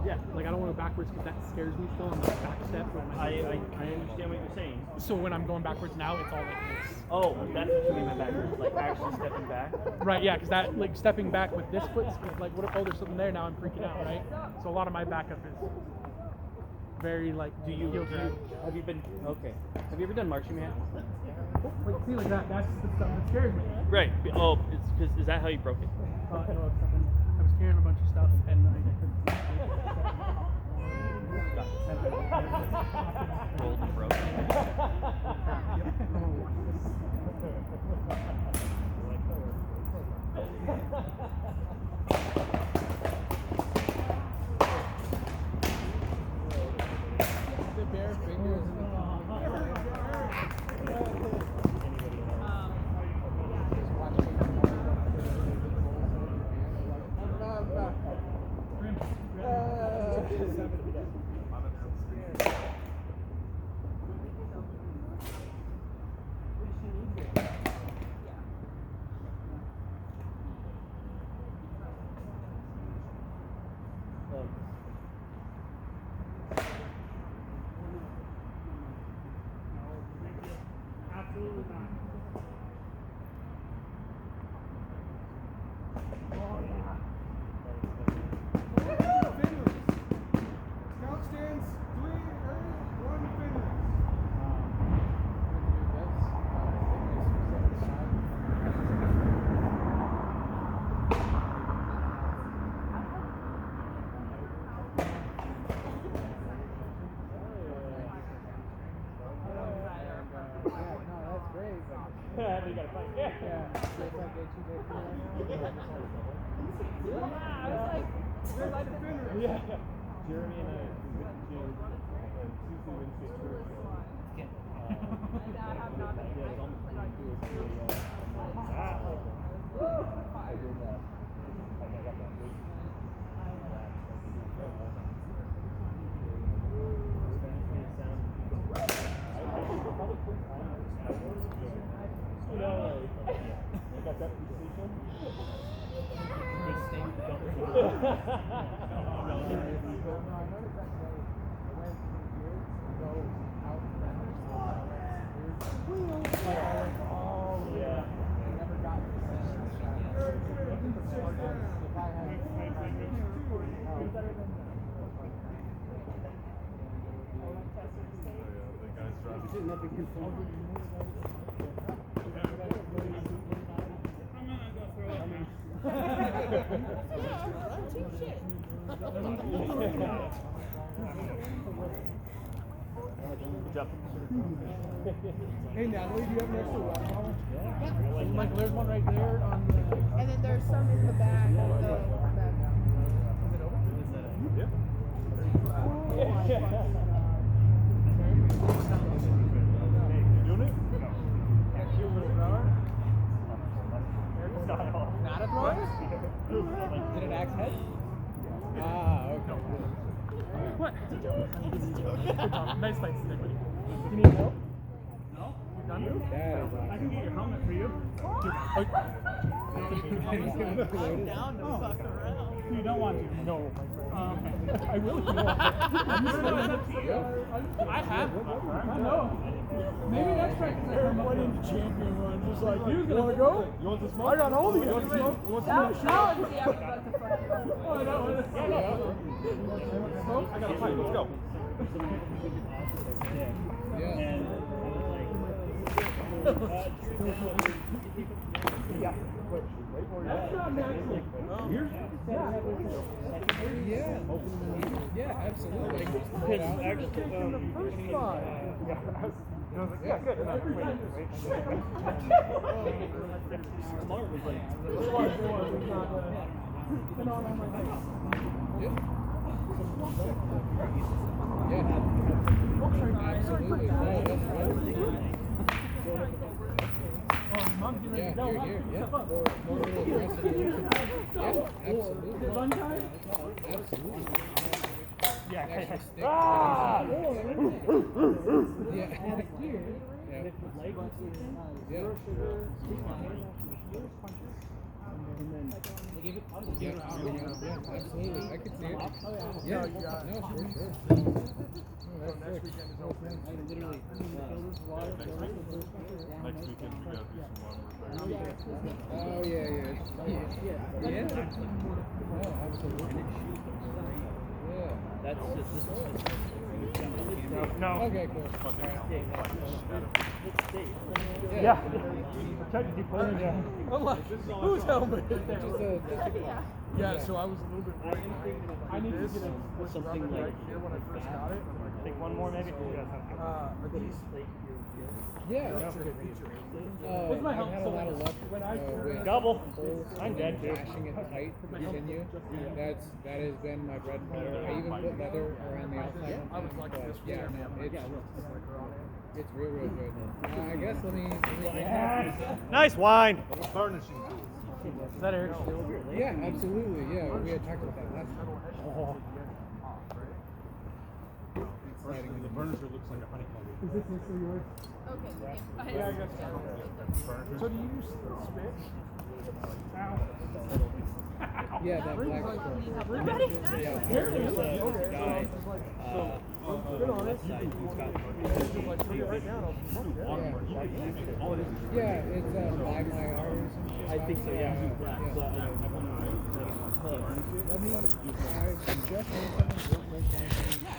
Speaker 6: Yeah.
Speaker 2: Like I don't want to go backwards because that scares me still on the back step.
Speaker 6: I understand what you're saying.
Speaker 2: So when I'm going backwards now, it's all like this.
Speaker 6: Oh, that's what you mean by backwards, like actually stepping back.
Speaker 2: Right, yeah, because that like stepping back with this foot, like what if there's something there now I'm freaking out, right? So a lot of my backup is very like.
Speaker 6: Have you been okay? Have you ever done marching man?
Speaker 2: Like see like that. That's the stuff that scares me.
Speaker 6: Right. Oh, it's because is that how you broke it?
Speaker 2: No, I was carrying a bunch of stuff and I couldn't.
Speaker 6: Rolled and broke.
Speaker 2: The bare fingers.
Speaker 11: Absolutely not.
Speaker 3: Count stands 3, 1 Fenris.
Speaker 11: You gotta fight. Yeah. Yeah. Jeremy and I went to Tuesday, Wednesday tour.
Speaker 3: Hey Natalie, do you have an extra water bottle? Yeah. Like there's one right there on the.
Speaker 5: And then there's some in the bag.
Speaker 3: Is it open?
Speaker 11: Doing it?
Speaker 2: Not a thrower? Did it axe head? Ah, okay.
Speaker 11: What? Nice fight, Stick.
Speaker 3: Do you need help?
Speaker 11: No? You're done?
Speaker 2: That is
Speaker 11: I can get your helmet for you.
Speaker 5: I'm down to fuck around.
Speaker 11: You don't want to?
Speaker 3: No.
Speaker 11: Okay.
Speaker 3: I will.
Speaker 11: I have.
Speaker 3: I know. Maybe that's right. Eric went into champion run, just like, you wanna go?
Speaker 8: You want some smoke?
Speaker 3: I got all the
Speaker 8: You want some smoke? You want some smoke? I got a pipe. Let's go.
Speaker 3: That's not natural.
Speaker 2: Yeah, absolutely.
Speaker 3: Yeah, good.
Speaker 2: Absolutely. I could see it. Yeah, no, for sure.
Speaker 8: Next weekend we gotta do some lumber.
Speaker 2: Oh, yeah. No, absolutely. Yeah.
Speaker 6: That's just
Speaker 11: No.
Speaker 2: Okay, cool.
Speaker 11: Yeah. Check it, keep pulling it. Yeah.
Speaker 3: I'm like, whose helmet?
Speaker 2: Yeah,
Speaker 3: so I was a little bit worried. I need to get a
Speaker 6: something
Speaker 3: rubber
Speaker 6: like
Speaker 3: right here when I first got it.
Speaker 11: Take one more maybe?
Speaker 3: Are these?
Speaker 2: yeah.
Speaker 3: That's a good feature.
Speaker 2: I've had a lot of luck with
Speaker 11: Double.
Speaker 2: holes
Speaker 11: I'm dead,
Speaker 2: and
Speaker 11: dude.
Speaker 2: bashing it tight to continue. That has been my bread and butter. I even put leather around the outside.
Speaker 3: I was like this.
Speaker 2: Yeah, it's real good. I guess let me
Speaker 11: Nice wine.
Speaker 8: Garnishing tool.
Speaker 11: Is that Eric still?
Speaker 2: Yeah, absolutely. Yeah, we had talked about that last time. Exciting.
Speaker 8: The furniture looks like a honeycomb.
Speaker 3: Is this next to yours?
Speaker 1: Okay.
Speaker 3: Yeah, I guess. So do you use spit?
Speaker 2: Yeah, that black stuff.
Speaker 1: Ready?
Speaker 2: Yeah.
Speaker 3: There's
Speaker 2: a guy,
Speaker 3: good on it. Just like put it right down.
Speaker 2: Yeah, it's by my hours.
Speaker 6: I think so, yeah.
Speaker 2: I just